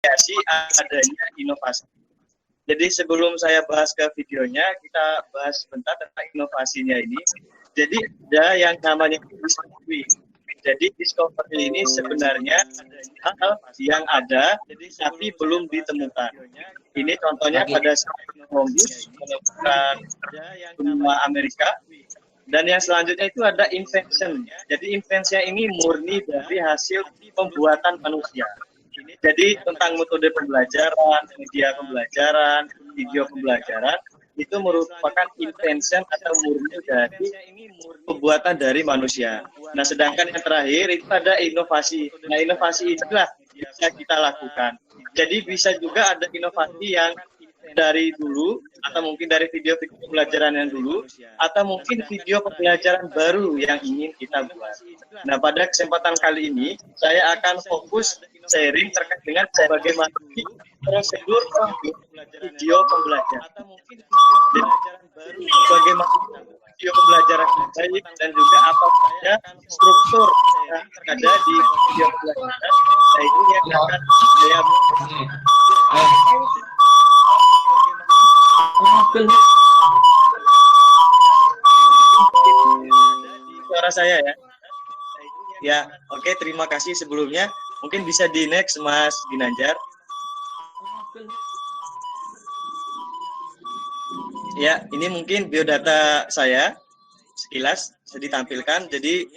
mengapresiasi adanya inovasi. Jadi sebelum saya bahas ke videonya, kita bahas sebentar tentang inovasinya ini. Jadi ada yang namanya discovery. Jadi discovery ini sebenarnya hal yang ada tapi belum ditemukan. Ini contohnya pada saat Columbus menemukan benua Amerika. Dan yang selanjutnya itu ada invention. Jadi invention ini murni dari hasil pembuatan manusia. Jadi tentang metode pembelajaran, media pembelajaran, video pembelajaran, itu merupakan invention atau murni dari pembuatan dari manusia. Nah, sedangkan yang terakhir itu ada inovasi. Nah, inovasi itulah bisa kita lakukan. Jadi bisa juga ada inovasi yang dari dulu, atau mungkin dari video-video pembelajaran yang dulu, atau mungkin video pembelajaran baru yang ingin kita buat. Nah, pada kesempatan kali ini, saya akan fokus sharing terkait dengan bagaimana prosedur video pembelajaran. Bagaimana video pembelajaran baik dan juga apa saja struktur yang ada di video pembelajaran. Nah, ini yang akan saya suara saya ya. Ya, oke, terima kasih sebelumnya. Mungkin bisa di next Mas Ginanjar. Ya, ini mungkin biodata saya sekilas bisa ditampilkan. Jadi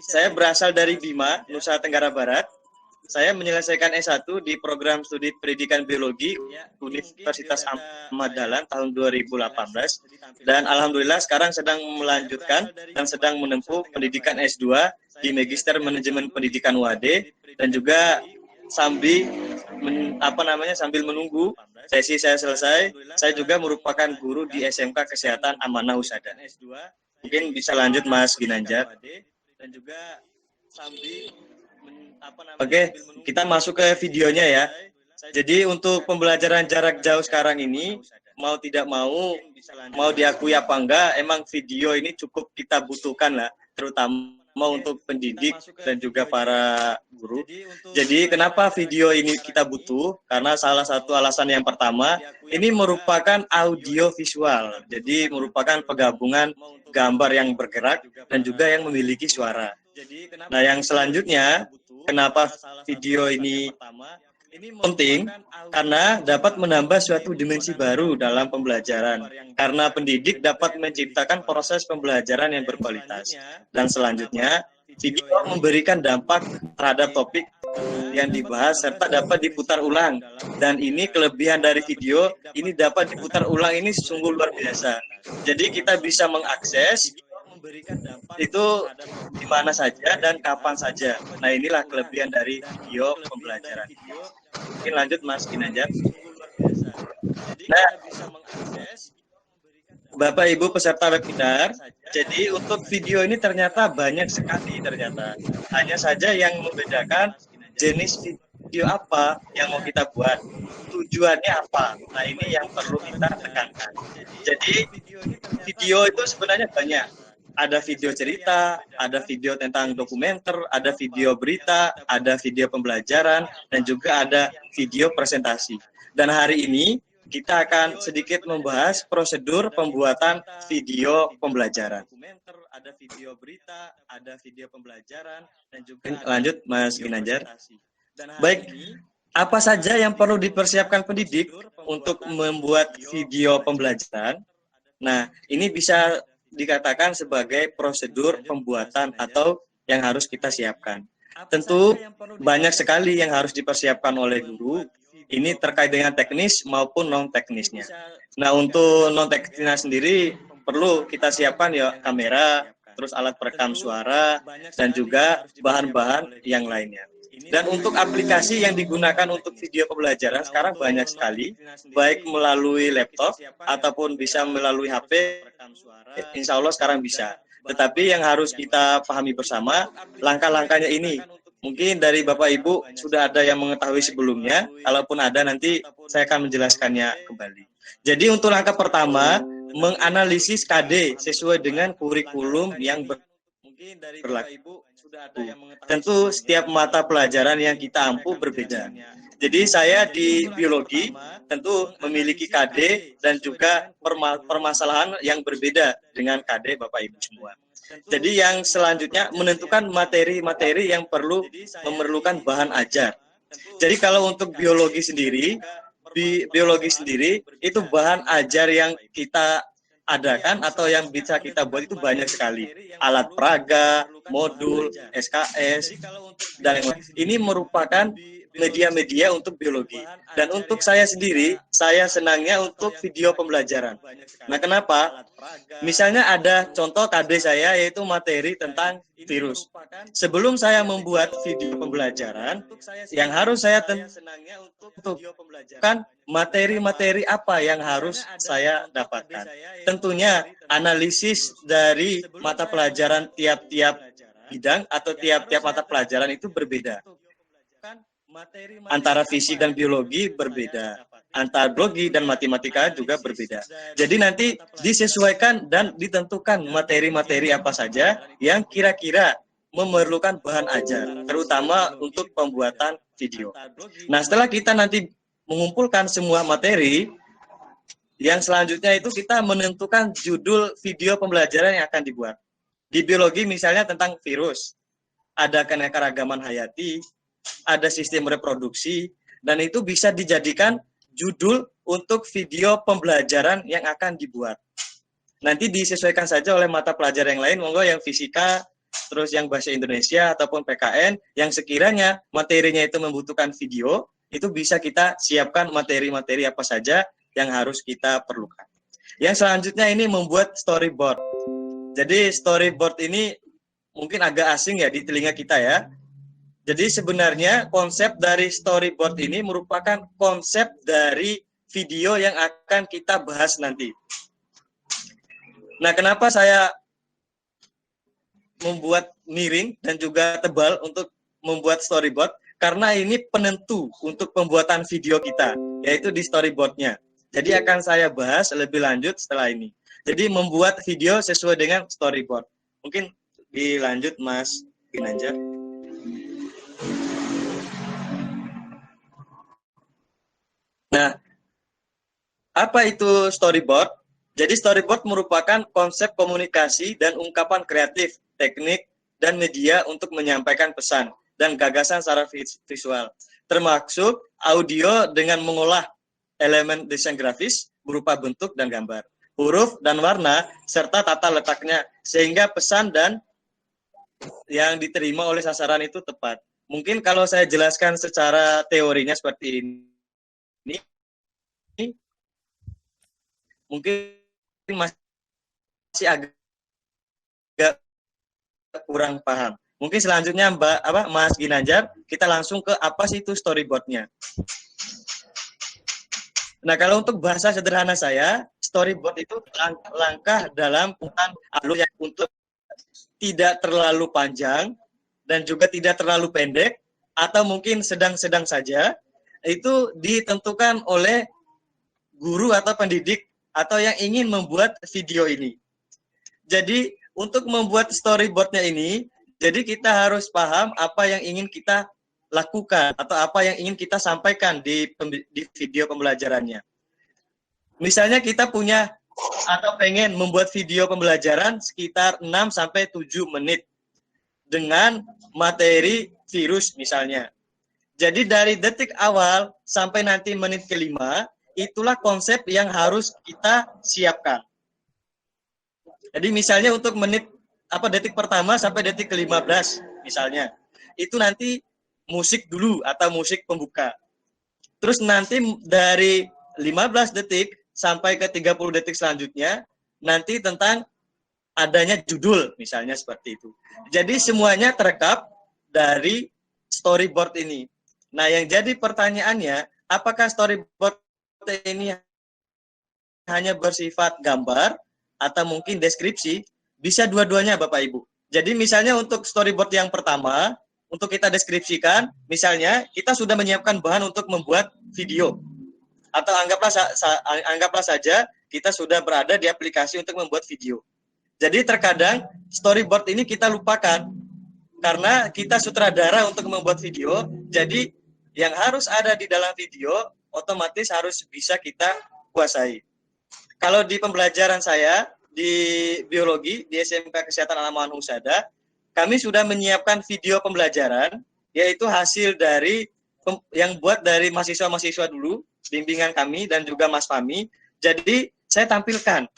saya berasal dari Bima, Nusa Tenggara Barat. Saya menyelesaikan S1 di program studi pendidikan biologi Universitas Ahmad Dahlan tahun 2018. Dan alhamdulillah sekarang sedang melanjutkan dan sedang menempuh pendidikan S2 di Magister Manajemen Pendidikan UAD, dan juga sambil menunggu sesi saya selesai, saya juga merupakan guru di SMK Kesehatan Amanah Husada. Mungkin bisa lanjut Mas Ginanjar. Dan juga Oke, kita masuk ke videonya ya. Jadi untuk pembelajaran jarak jauh sekarang ini, mau tidak mau diakui apa enggak, emang video ini cukup kita butuhkan lah, terutama untuk pendidik dan juga para guru. Jadi kenapa video ini kita butuh? Karena salah satu alasan yang pertama, ini merupakan audio visual. Jadi merupakan penggabungan gambar yang bergerak dan juga yang memiliki suara. Nah, yang selanjutnya, kenapa video ini penting? Karena dapat menambah suatu dimensi baru dalam pembelajaran. Karena pendidik dapat menciptakan proses pembelajaran yang berkualitas. Dan selanjutnya, video memberikan dampak terhadap topik yang dibahas serta dapat diputar ulang. Dan ini kelebihan dari video, ini dapat diputar ulang, ini sungguh luar biasa. Jadi kita bisa mengakses itu di mana saja dan kapan saja. Nah, inilah kelebihan dari video pembelajaran. Mungkin lanjut Mas Ginanjar. Nah, Bapak Ibu peserta webinar, jadi untuk video ini ternyata banyak sekali ternyata. Hanya saja yang membedakan jenis video apa yang mau kita buat, tujuannya apa. Nah, ini yang perlu kita tekankan. Jadi video itu sebenarnya banyak. Ada video cerita, ada video tentang dokumenter, ada video berita, ada video pembelajaran, dan juga ada video presentasi. Dan hari ini kita akan sedikit membahas prosedur pembuatan video pembelajaran. Ada video berita, ada video pembelajaran, dan juga lanjut Mas Ginanjar. Baik, apa saja yang perlu dipersiapkan pendidik untuk membuat video pembelajaran? Nah, ini bisa dikatakan sebagai prosedur pembuatan atau yang harus kita siapkan. Tentu banyak sekali yang harus dipersiapkan oleh guru. Ini terkait dengan teknis maupun non-teknisnya. Nah, untuk non-teknisnya sendiri perlu kita siapkan ya kamera, terus alat perekam suara, dan juga bahan-bahan yang lainnya. Dan untuk aplikasi yang digunakan untuk video pembelajaran sekarang banyak sekali, baik melalui laptop ataupun bisa melalui HP, insya Allah sekarang bisa. Tetapi yang harus kita pahami bersama, langkah-langkahnya ini. Mungkin dari Bapak Ibu sudah ada yang mengetahui sebelumnya, kalaupun ada nanti saya akan menjelaskannya kembali. Jadi untuk langkah pertama, menganalisis KD sesuai dengan kurikulum yang berlaku. Tentu setiap mata pelajaran yang kita ampuh berbeda. Jadi saya di biologi tentu memiliki KD dan juga permasalahan yang berbeda dengan KD Bapak Ibu semua. Jadi yang selanjutnya menentukan materi-materi yang memerlukan bahan ajar. Jadi kalau untuk biologi sendiri itu bahan ajar yang kita adakan atau yang bisa kita buat itu banyak sekali. Alat peraga, modul, SKS, dan lain-lain. Ini merupakan media-media untuk biologi. Dan untuk saya sendiri, saya senangnya untuk video pembelajaran. Nah, kenapa? Misalnya ada contoh KD saya yaitu materi tentang virus. Sebelum saya membuat video pembelajaran, yang harus saya tentukan materi-materi apa yang harus saya dapatkan. Tentunya analisis dari mata pelajaran tiap-tiap bidang atau tiap-tiap mata pelajaran itu berbeda. Antara fisik dan biologi berbeda. Antara biologi dan matematika juga berbeda. Jadi nanti disesuaikan dan ditentukan materi-materi apa saja yang kira-kira memerlukan bahan ajar, terutama untuk pembuatan video. Nah, setelah kita nanti mengumpulkan semua materi, yang selanjutnya itu kita menentukan judul video pembelajaran yang akan dibuat. Di biologi misalnya tentang virus, ada keanekaragaman hayati, ada sistem reproduksi, dan itu bisa dijadikan judul untuk video pembelajaran yang akan dibuat. Nanti disesuaikan saja oleh mata pelajaran yang lain, monggo yang fisika, terus yang bahasa Indonesia ataupun PKN, yang sekiranya materinya itu membutuhkan video, itu bisa kita siapkan materi-materi apa saja yang harus kita perlukan. Yang selanjutnya ini membuat storyboard. Jadi storyboard ini mungkin agak asing ya di telinga kita ya. Jadi sebenarnya konsep dari storyboard ini merupakan konsep dari video yang akan kita bahas nanti. Nah, kenapa saya membuat miring dan juga tebal untuk membuat storyboard? Karena ini penentu untuk pembuatan video kita, yaitu di storyboardnya. Jadi akan saya bahas lebih lanjut setelah ini. Jadi membuat video sesuai dengan storyboard. Mungkin dilanjut Mas Ginanjar. Nah, apa itu storyboard? Jadi storyboard merupakan konsep komunikasi dan ungkapan kreatif, teknik, dan media untuk menyampaikan pesan dan gagasan secara visual, termasuk audio dengan mengolah elemen desain grafis berupa bentuk dan gambar, huruf dan warna, serta tata letaknya, sehingga pesan dan yang diterima oleh sasaran itu tepat. Mungkin kalau saya jelaskan secara teorinya seperti ini, mungkin masih agak kurang paham. Mungkin selanjutnya Mas Ginanjar, kita langsung ke apa sih itu storyboardnya. Nah, kalau untuk bahasa sederhana saya, storyboard itu langkah dalam pembuatan alur yang untuk tidak terlalu panjang dan juga tidak terlalu pendek, atau mungkin sedang-sedang saja, itu ditentukan oleh guru atau pendidik atau yang ingin membuat video ini. Jadi untuk membuat storyboardnya ini, jadi kita harus paham apa yang ingin kita lakukan atau apa yang ingin kita sampaikan di video pembelajarannya. Misalnya kita punya atau pengen membuat video pembelajaran sekitar 6-7 menit dengan materi virus misalnya. Jadi dari detik awal sampai nanti menit kelima, itulah konsep yang harus kita siapkan. Jadi misalnya untuk detik pertama sampai detik ke-15 misalnya, itu nanti musik dulu atau musik pembuka. Terus nanti dari 15 detik sampai ke 30 detik selanjutnya, nanti tentang adanya judul misalnya seperti itu. Jadi semuanya terekam dari storyboard ini. Nah, yang jadi pertanyaannya, apakah storyboard ini hanya bersifat gambar atau mungkin deskripsi? Bisa dua-duanya Bapak Ibu. Jadi misalnya untuk storyboard yang pertama, untuk kita deskripsikan, misalnya kita sudah menyiapkan bahan untuk membuat video. Atau anggaplah saja kita sudah berada di aplikasi untuk membuat video. Jadi terkadang storyboard ini kita lupakan karena kita sutradara untuk membuat video, jadi yang harus ada di dalam video otomatis harus bisa kita kuasai. Kalau di pembelajaran saya di biologi di SMK Kesehatan Alam Mahan Husada, kami sudah menyiapkan video pembelajaran, yaitu hasil dari yang buat dari mahasiswa-mahasiswa dulu, bimbingan kami dan juga Mas Fami. Jadi saya tampilkan.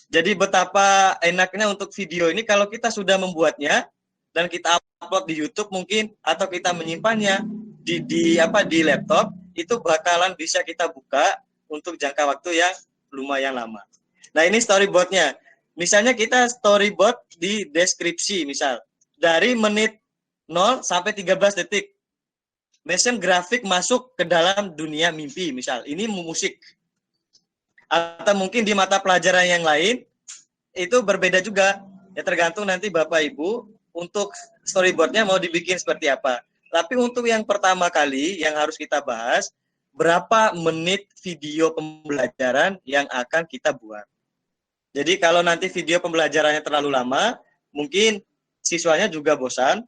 Jadi betapa enaknya untuk video ini kalau kita sudah membuatnya dan kita upload di YouTube mungkin, atau kita menyimpannya di laptop, itu bakalan bisa kita buka untuk jangka waktu yang lumayan lama. Nah, ini storyboardnya. Misalnya kita storyboard di deskripsi, misal dari menit 0 sampai 13 detik. Motion grafik masuk ke dalam dunia mimpi, misal. Ini musik. Atau mungkin di mata pelajaran yang lain, itu berbeda juga. Ya tergantung nanti Bapak Ibu untuk storyboardnya mau dibikin seperti apa. Tapi untuk yang pertama kali yang harus kita bahas, berapa menit video pembelajaran yang akan kita buat. Jadi kalau nanti video pembelajarannya terlalu lama, mungkin siswanya juga bosan.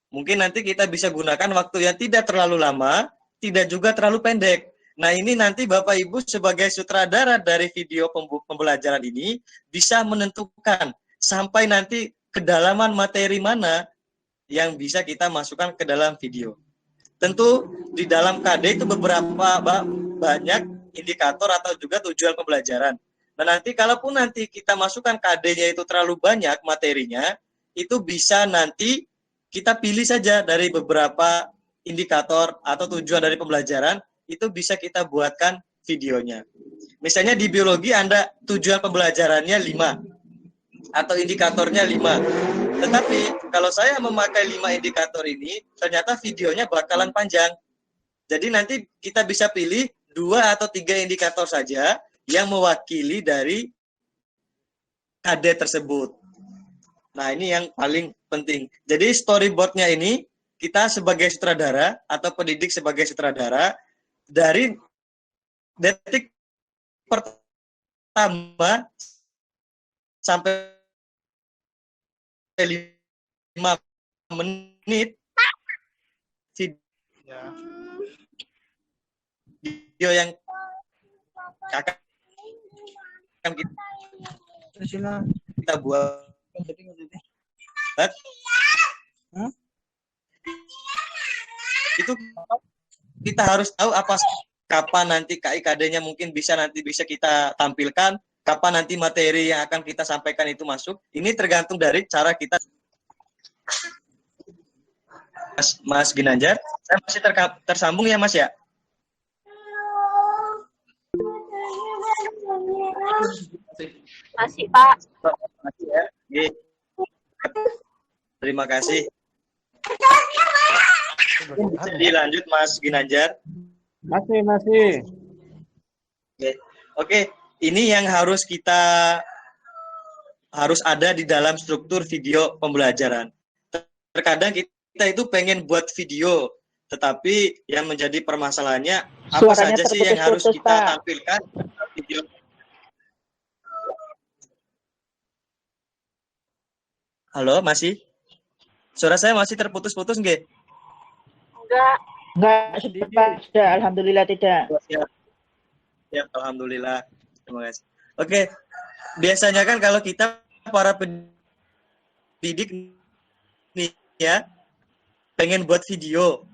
Mungkin nanti kita bisa gunakan waktu yang tidak terlalu lama, tidak juga terlalu pendek. Nah, ini nanti Bapak Ibu sebagai sutradara dari video pembelajaran ini bisa menentukan sampai nanti kedalaman materi mana yang bisa kita masukkan ke dalam video. Tentu di dalam KD itu beberapa banyak indikator atau juga tujuan pembelajaran. Nah, nanti kalaupun nanti kita masukkan KD-nya itu terlalu banyak materinya, itu bisa nanti kita pilih saja dari beberapa indikator atau tujuan dari pembelajaran, itu bisa kita buatkan videonya. Misalnya di biologi Anda tujuan pembelajarannya 5 atau indikatornya 5. Tetapi kalau saya memakai 5 indikator ini, ternyata videonya bakalan panjang. Jadi nanti kita bisa pilih 2 atau 3 indikator saja yang mewakili dari KD tersebut. Nah, ini yang paling penting. Jadi storyboardnya ini kita sebagai sutradara atau pendidik sebagai sutradara, dari detik pertama sampai 5 menit video yang akan kita buat itu kita harus tahu apa kapan nanti KIKD-nya mungkin bisa kita tampilkan, kapan nanti materi yang akan kita sampaikan itu masuk. Ini tergantung dari cara kita. Mas Ginanjar, saya masih tersambung ya Mas ya? Masih Pak. Masih ya. Terima kasih. Bisa dilanjut Mas Ginanjar? Masih. Oke, ini yang harus ada di dalam struktur video pembelajaran. Terkadang kita itu pengen buat video, tetapi yang menjadi permasalahannya apa saja sih yang harus kita tampilkan dalam video. Halo, masih? Suara saya masih terputus-putus nggih? Enggak, sudah, alhamdulillah tidak. Siap, alhamdulillah. Terima kasih. Oke, biasanya kan kalau kita para pendidik nih ya, pengen buat video.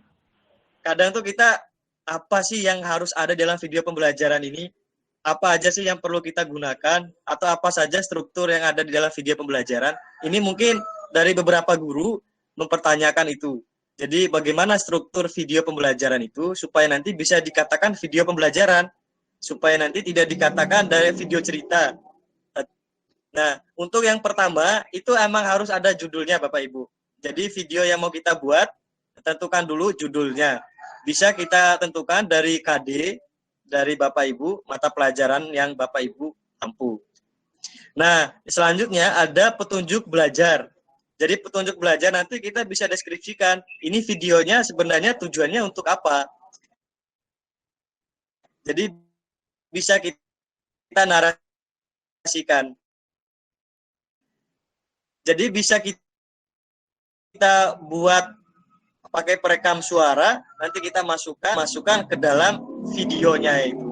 Kadang tuh kita, apa sih yang harus ada dalam video pembelajaran ini? Apa aja sih yang perlu kita gunakan? Atau apa saja struktur yang ada di dalam video pembelajaran? Ini mungkin dari beberapa guru mempertanyakan itu. Jadi bagaimana struktur video pembelajaran itu supaya nanti bisa dikatakan video pembelajaran, supaya nanti tidak dikatakan dari video cerita. Nah, untuk yang pertama itu emang harus ada judulnya Bapak Ibu. Jadi video yang mau kita buat, tentukan dulu judulnya. Bisa kita tentukan dari KD, dari Bapak Ibu, mata pelajaran yang Bapak Ibu mampu. Nah, selanjutnya ada petunjuk belajar. Jadi petunjuk belajar nanti kita bisa deskripsikan, ini videonya sebenarnya tujuannya untuk apa. Jadi bisa kita narasikan. Jadi bisa kita buat pakai perekam suara, nanti kita masukkan ke dalam videonya itu.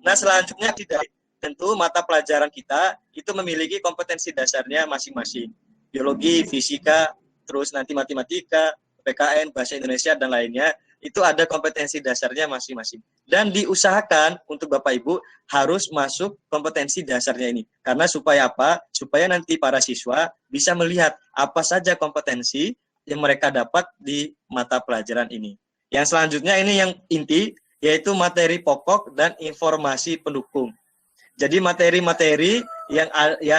Nah, selanjutnya tidak, tentu mata pelajaran kita itu memiliki kompetensi dasarnya masing-masing. Biologi, fisika, terus nanti matematika, PKN, bahasa Indonesia, dan lainnya, itu ada kompetensi dasarnya masing-masing. Dan diusahakan untuk Bapak Ibu harus masuk kompetensi dasarnya ini. Karena supaya apa? Supaya nanti para siswa bisa melihat apa saja kompetensi yang mereka dapat di mata pelajaran ini. Yang selanjutnya ini yang inti, yaitu materi pokok dan informasi pendukung. Jadi materi-materi yang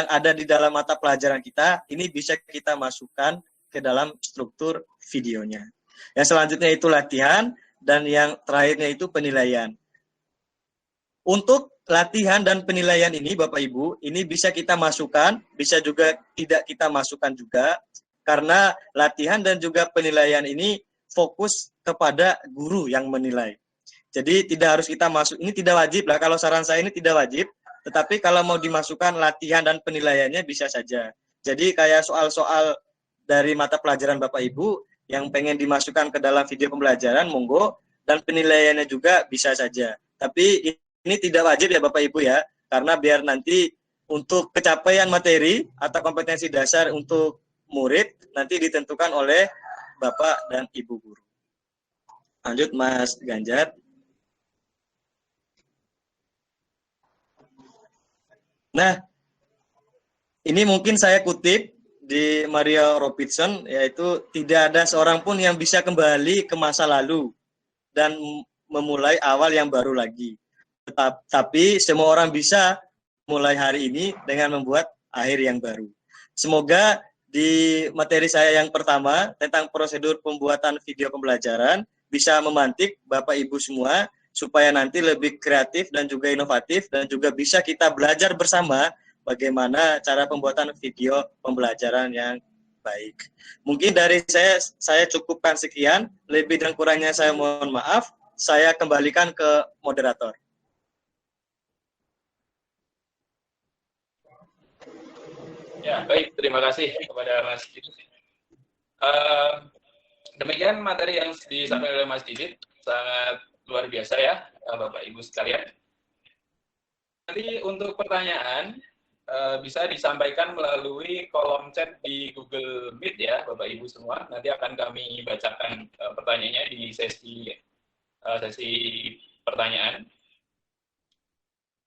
ada di dalam mata pelajaran kita, ini bisa kita masukkan ke dalam struktur videonya. Yang selanjutnya itu latihan, dan yang terakhirnya itu penilaian. Untuk latihan dan penilaian ini, Bapak Ibu, ini bisa kita masukkan, bisa juga tidak kita masukkan juga, karena latihan dan juga penilaian ini fokus kepada guru yang menilai. Jadi tidak harus kita masuk, ini tidak wajib lah, kalau saran saya ini tidak wajib, tetapi kalau mau dimasukkan latihan dan penilaiannya bisa saja. Jadi kayak soal-soal dari mata pelajaran Bapak Ibu yang pengen dimasukkan ke dalam video pembelajaran, monggo, dan penilaiannya juga bisa saja. Tapi ini tidak wajib ya Bapak Ibu ya, karena biar nanti untuk pencapaian materi atau kompetensi dasar untuk murid nanti ditentukan oleh Bapak dan Ibu guru. Lanjut Mas Ganjar. Nah, ini mungkin saya kutip di Maria Robertson, yaitu tidak ada seorang pun yang bisa kembali ke masa lalu dan memulai awal yang baru lagi. Tapi semua orang bisa mulai hari ini dengan membuat akhir yang baru. Semoga di materi saya yang pertama tentang prosedur pembuatan video pembelajaran bisa memantik Bapak Ibu semua supaya nanti lebih kreatif dan juga inovatif, dan juga bisa kita belajar bersama bagaimana cara pembuatan video pembelajaran yang baik. Mungkin dari saya cukupkan sekian, lebih dan kurangnya saya mohon maaf, saya kembalikan ke moderator. Ya, baik, terima kasih kepada Mas Didit. Demikian materi yang disampaikan oleh Mas Didit, sangat luar biasa ya, Bapak Ibu sekalian. Nanti untuk pertanyaan bisa disampaikan melalui kolom chat di Google Meet ya, Bapak Ibu semua. Nanti akan kami bacakan pertanyaannya di sesi pertanyaan.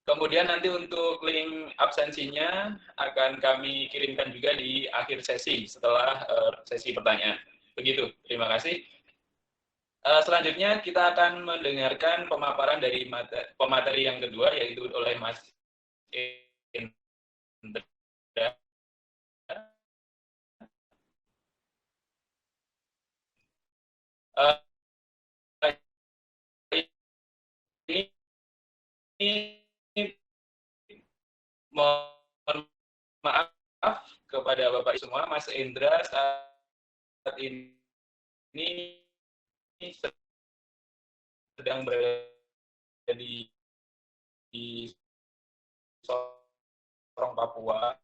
Kemudian nanti untuk link absensinya akan kami kirimkan juga di akhir sesi setelah sesi pertanyaan. Begitu, terima kasih. Selanjutnya kita akan mendengarkan pemaparan dari pemateri yang kedua, yaitu oleh Mas Indra. Ini mohon maaf kepada Bapak semua, Mas Indra saat ini sedang berada di Sorong, Papua,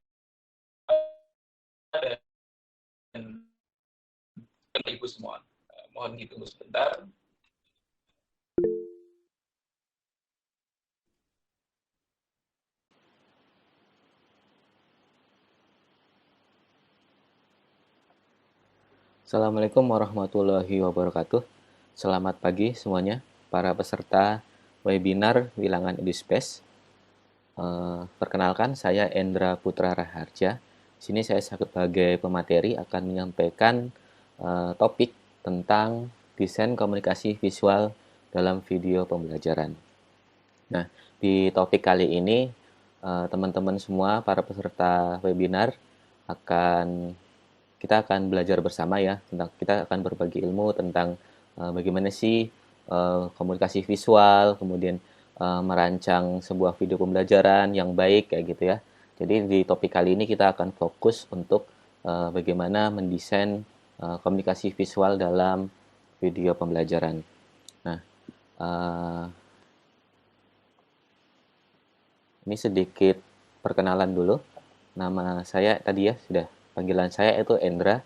dan Ibu semua. Mohon ditunggu sebentar. Assalamualaikum warahmatullahi wabarakatuh. Selamat pagi semuanya, para peserta webinar Wilangan EduSpace. Perkenalkan, saya Endra Putra Raharja. Sini saya sebagai pemateri akan menyampaikan topik tentang desain komunikasi visual dalam video pembelajaran. Nah, di topik kali ini teman-teman semua, para peserta webinar kita akan belajar bersama ya, kita akan berbagi ilmu tentang bagaimana sih komunikasi visual, kemudian merancang sebuah video pembelajaran yang baik kayak gitu ya. Jadi di topik kali ini kita akan fokus untuk bagaimana mendesain komunikasi visual dalam video pembelajaran. Nah, ini sedikit perkenalan dulu. Nama saya tadi ya sudah, panggilan saya itu Endra.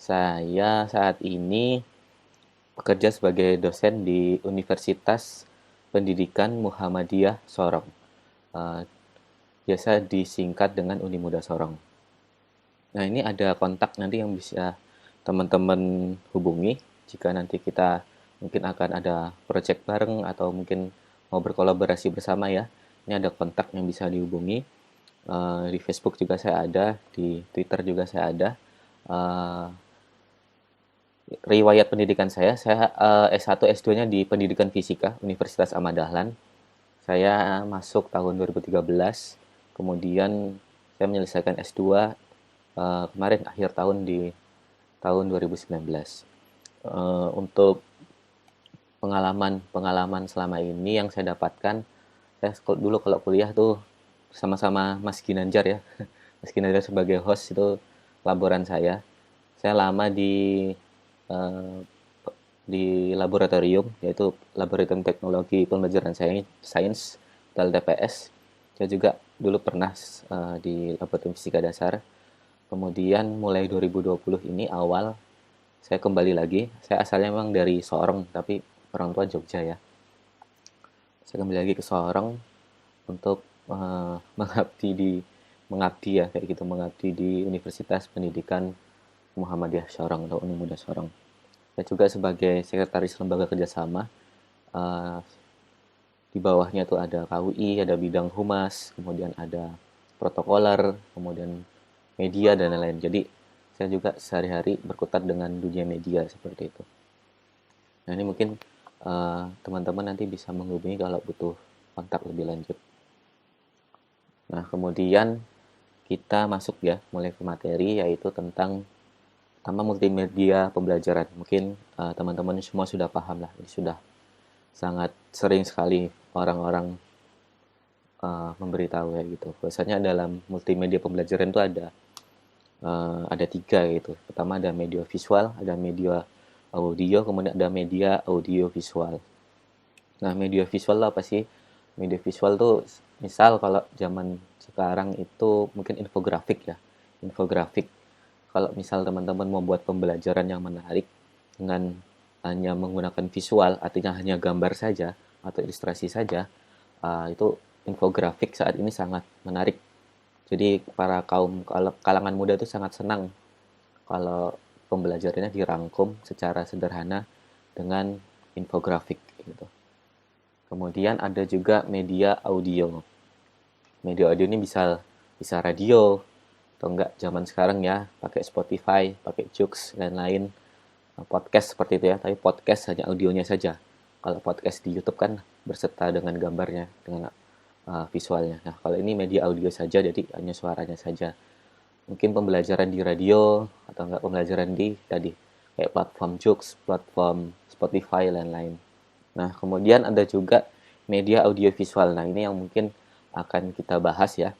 Saya saat ini bekerja sebagai dosen di Universitas Pendidikan Muhammadiyah Sorong. Uh, Biasa disingkat dengan Uni Muda Sorong. Nah, ini ada kontak nanti yang bisa teman-teman hubungi jika nanti kita mungkin akan ada project bareng atau mungkin mau berkolaborasi bersama ya. Ini ada kontak yang bisa dihubungi. Di Facebook juga saya ada, di Twitter juga saya ada. Riwayat pendidikan saya S1 S2-nya di Pendidikan Fisika Universitas Ahmad Dahlan. Saya masuk tahun 2013, kemudian saya menyelesaikan S2 kemarin akhir tahun di tahun 2019. Untuk pengalaman selama ini yang saya dapatkan, saya dulu kalau kuliah tuh sama-sama Mas Ginanjar ya. Mas Ginanjar sebagai host itu laboran saya. Saya lama di laboratorium, yaitu Laboratorium Teknologi Pembelajaran Sains atau LTPS. Saya juga dulu pernah di Laboratorium Fisika Dasar. Kemudian mulai 2020 ini awal saya kembali lagi. Saya asalnya memang dari Sorong, tapi orang tua Jogja ya. Saya kembali lagi ke Sorong untuk mengabdi ya kayak gitu, mengabdi di Universitas Pendidikan Muhammadiyah Sorong atau Uni Muda Sorong. Saya juga sebagai sekretaris lembaga kerjasama. Di bawahnya tuh ada KUI, ada bidang humas, kemudian ada protokoler, kemudian media dan lain-lain. Jadi saya juga sehari-hari berkutat dengan dunia media seperti itu. Nah, ini mungkin teman-teman nanti bisa menghubungi kalau butuh kontak lebih lanjut. Nah, kemudian kita masuk ya, mulai ke materi, yaitu tentang multimedia pembelajaran. Mungkin teman-teman semua sudah paham lah, ini sudah sangat sering sekali orang-orang memberitahu ya gitu. Biasanya dalam multimedia pembelajaran itu ada 3 gitu. Pertama ada media visual, ada media audio, kemudian ada media audio visual. Nah, media visual apa sih? Media visual tuh misal kalau zaman sekarang itu mungkin infografik ya. Infografik. Kalau misal teman-teman membuat pembelajaran yang menarik dengan hanya menggunakan visual, artinya hanya gambar saja atau ilustrasi saja, itu infografik saat ini sangat menarik. Jadi para kalangan muda itu sangat senang kalau pembelajarannya dirangkum secara sederhana dengan infografik gitu. Kemudian ada juga media audio. Media audio ini bisa radio atau enggak zaman sekarang ya pakai Spotify, pakai Joox dan lain, podcast seperti itu ya, tapi podcast hanya audionya saja. Kalau podcast di YouTube kan berserta dengan gambarnya, dengan visualnya. Nah, kalau ini media audio saja, jadi hanya suaranya saja. Mungkin pembelajaran di radio atau enggak pembelajaran di tadi kayak platform Joox, platform Spotify dan lain-lain. Nah, kemudian ada juga media audiovisual. Nah, ini yang mungkin akan kita bahas ya.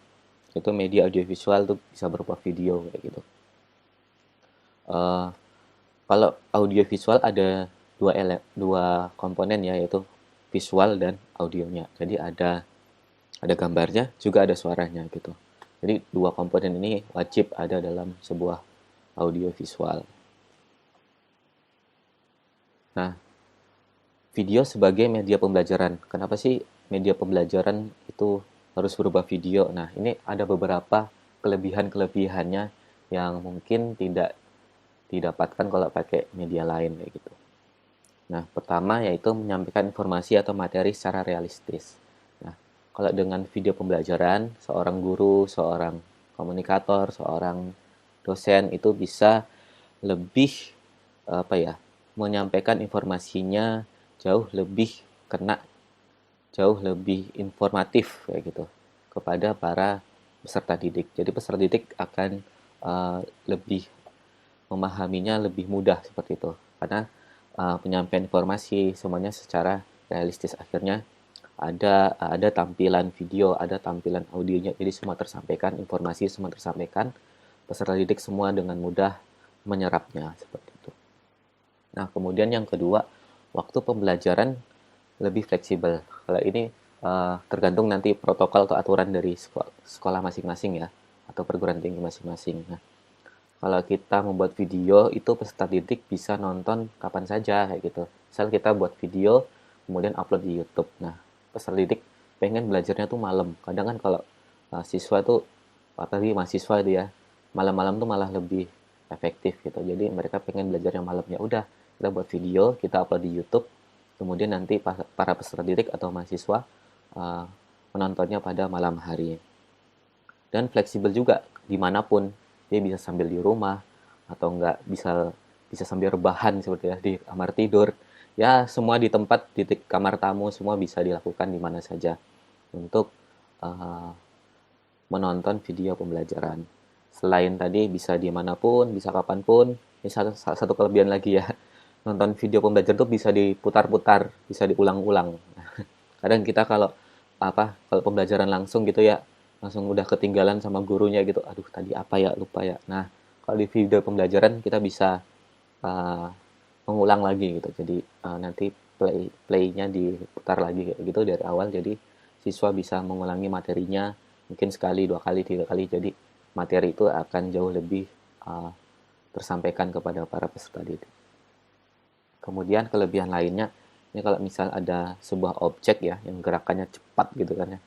Itu media audiovisual itu bisa berupa video kayak gitu. Kalau audiovisual ada dua komponen ya, yaitu visual dan audionya. Jadi ada gambarnya, juga ada suaranya gitu. Jadi 2 komponen ini wajib ada dalam sebuah audiovisual. Nah, video sebagai media pembelajaran. Kenapa sih media pembelajaran itu harus berupa video? Nah, ini ada beberapa kelebihan-kelebihannya yang mungkin tidak didapatkan kalau pakai media lain kayak gitu. Nah, pertama yaitu menyampaikan informasi atau materi secara realistis. Nah, kalau dengan video pembelajaran, seorang guru, seorang komunikator, seorang dosen itu bisa lebih menyampaikan informasinya jauh lebih kena, jauh lebih informatif kayak gitu kepada para peserta didik. Jadi peserta didik akan lebih memahaminya lebih mudah seperti itu karena penyampaian informasi semuanya secara realistis. Akhirnya ada tampilan video, ada tampilan audionya, jadi semua tersampaikan, informasi semua tersampaikan, peserta didik semua dengan mudah menyerapnya seperti itu. Nah, kemudian yang kedua, waktu pembelajaran lebih fleksibel. Kalau ini tergantung nanti protokol atau aturan dari sekolah masing-masing ya, atau perguruan tinggi masing-masing. Nah, kalau kita membuat video itu peserta didik bisa nonton kapan saja kayak gitu. Misal kita buat video kemudian upload di YouTube. Nah, peserta didik pengen belajarnya tuh malam. Kadang kan kalau siswa tuh apalagi mahasiswa itu ya, malam-malam tuh malah lebih efektif gitu. Jadi mereka pengen belajarnya malam, ya udah kita buat video, kita upload di YouTube. Kemudian nanti para peserta didik atau mahasiswa uh, menontonnya pada malam hari. Dan fleksibel juga dimanapun, dia bisa sambil di rumah atau enggak bisa sambil rebahan seperti ya di kamar tidur, ya semua di tempat di kamar tamu semua bisa dilakukan di mana saja untuk uh, menonton video pembelajaran. Selain tadi bisa dimanapun, bisa kapanpun. Ini satu kelebihan lagi ya, nonton video pembelajaran tuh bisa diputar-putar, bisa diulang-ulang. Kadang kita kalau pembelajaran langsung gitu ya, langsung udah ketinggalan sama gurunya gitu, aduh tadi apa ya, lupa ya. Nah, kalau di video pembelajaran kita bisa uh, mengulang lagi gitu, jadi nanti playnya diputar lagi kayak gitu dari awal, jadi siswa bisa mengulangi materinya mungkin sekali, 2 kali, 3 kali, jadi materi itu akan jauh lebih uh, tersampaikan kepada para peserta didik. Kemudian kelebihan lainnya, ini kalau misal ada sebuah objek ya yang gerakannya cepat gitu kan ya.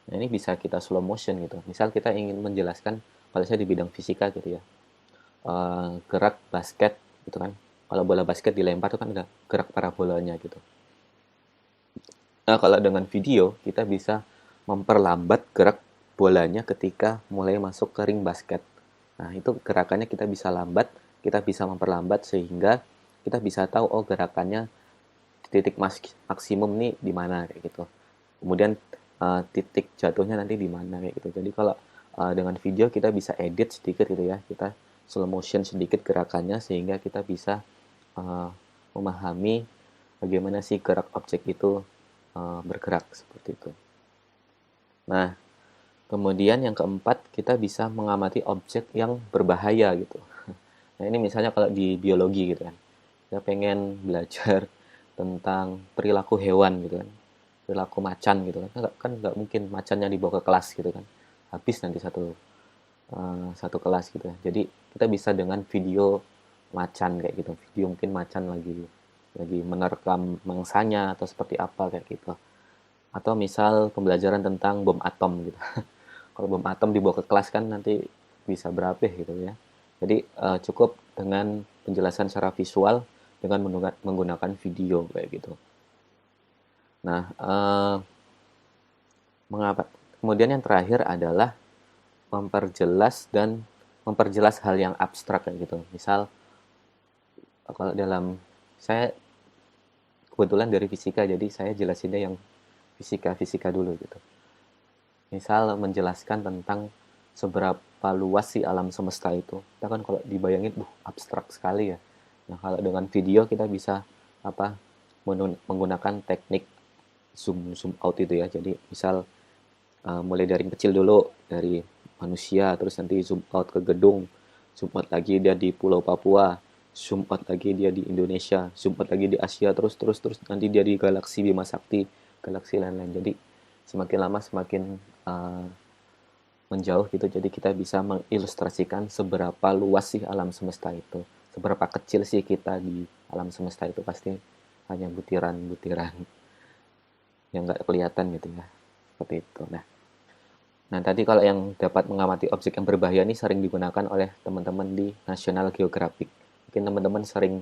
Nah, ini bisa kita slow motion gitu. Misal kita ingin menjelaskan, kalau saya di bidang fisika gitu ya, gerak basket gitu kan. Kalau bola basket dilempar itu kan ada gerak parabolanya gitu. Nah, kalau dengan video kita bisa memperlambat gerak bolanya ketika mulai masuk ke ring basket. Nah, itu gerakannya kita bisa lambat, kita bisa memperlambat sehingga kita bisa tahu oh gerakannya titik maksimum nih di mana kayak gitu. Kemudian titik jatuhnya nanti di mana kayak gitu. Jadi kalau dengan video kita bisa edit sedikit gitu ya, kita slow motion sedikit gerakannya sehingga kita bisa memahami bagaimana sih gerak objek itu bergerak seperti itu. Nah, kemudian yang keempat, kita bisa mengamati objek yang berbahaya gitu. Nah, ini misalnya kalau di biologi gitu kan. Kita pengen belajar tentang perilaku hewan gitu kan. Perilaku macan gitu kan. Kan nggak mungkin macannya dibawa ke kelas gitu kan. Habis nanti satu kelas gitu ya. Jadi kita bisa dengan video macan kayak gitu. Video mungkin macan lagi menerkam mangsanya atau seperti apa kayak gitu. Atau misal pembelajaran tentang bom atom gitu. Kalau bom atom dibawa ke kelas kan nanti bisa berapa gitu ya. Jadi cukup dengan penjelasan secara visual dengan menggunakan video kayak gitu. Nah, kemudian yang terakhir adalah memperjelas hal yang abstrak kayak gitu. Misal kalau saya kebetulan dari fisika, jadi saya jelasinnya yang fisika dulu gitu. Misal menjelaskan tentang seberapa luas sih alam semesta itu. Kita kan kalau dibayangin, abstrak sekali ya. Nah, kalau dengan video kita bisa menggunakan teknik zoom out itu ya. Jadi misal mulai dari kecil dulu, dari manusia, terus nanti zoom out ke gedung, zoom out lagi dia di Pulau Papua, zoom out lagi dia di Indonesia, zoom out lagi di Asia, terus nanti dia di galaksi Bima Sakti, galaksi lain-lain. Jadi semakin lama semakin menjauh gitu, jadi kita bisa mengilustrasikan seberapa luas sih alam semesta itu, seberapa kecil sih kita di alam semesta itu, pasti hanya butiran-butiran yang nggak kelihatan gitu ya, seperti itu. Nah tadi kalau yang dapat mengamati objek yang berbahaya ini sering digunakan oleh teman-teman di National Geographic. Mungkin teman-teman sering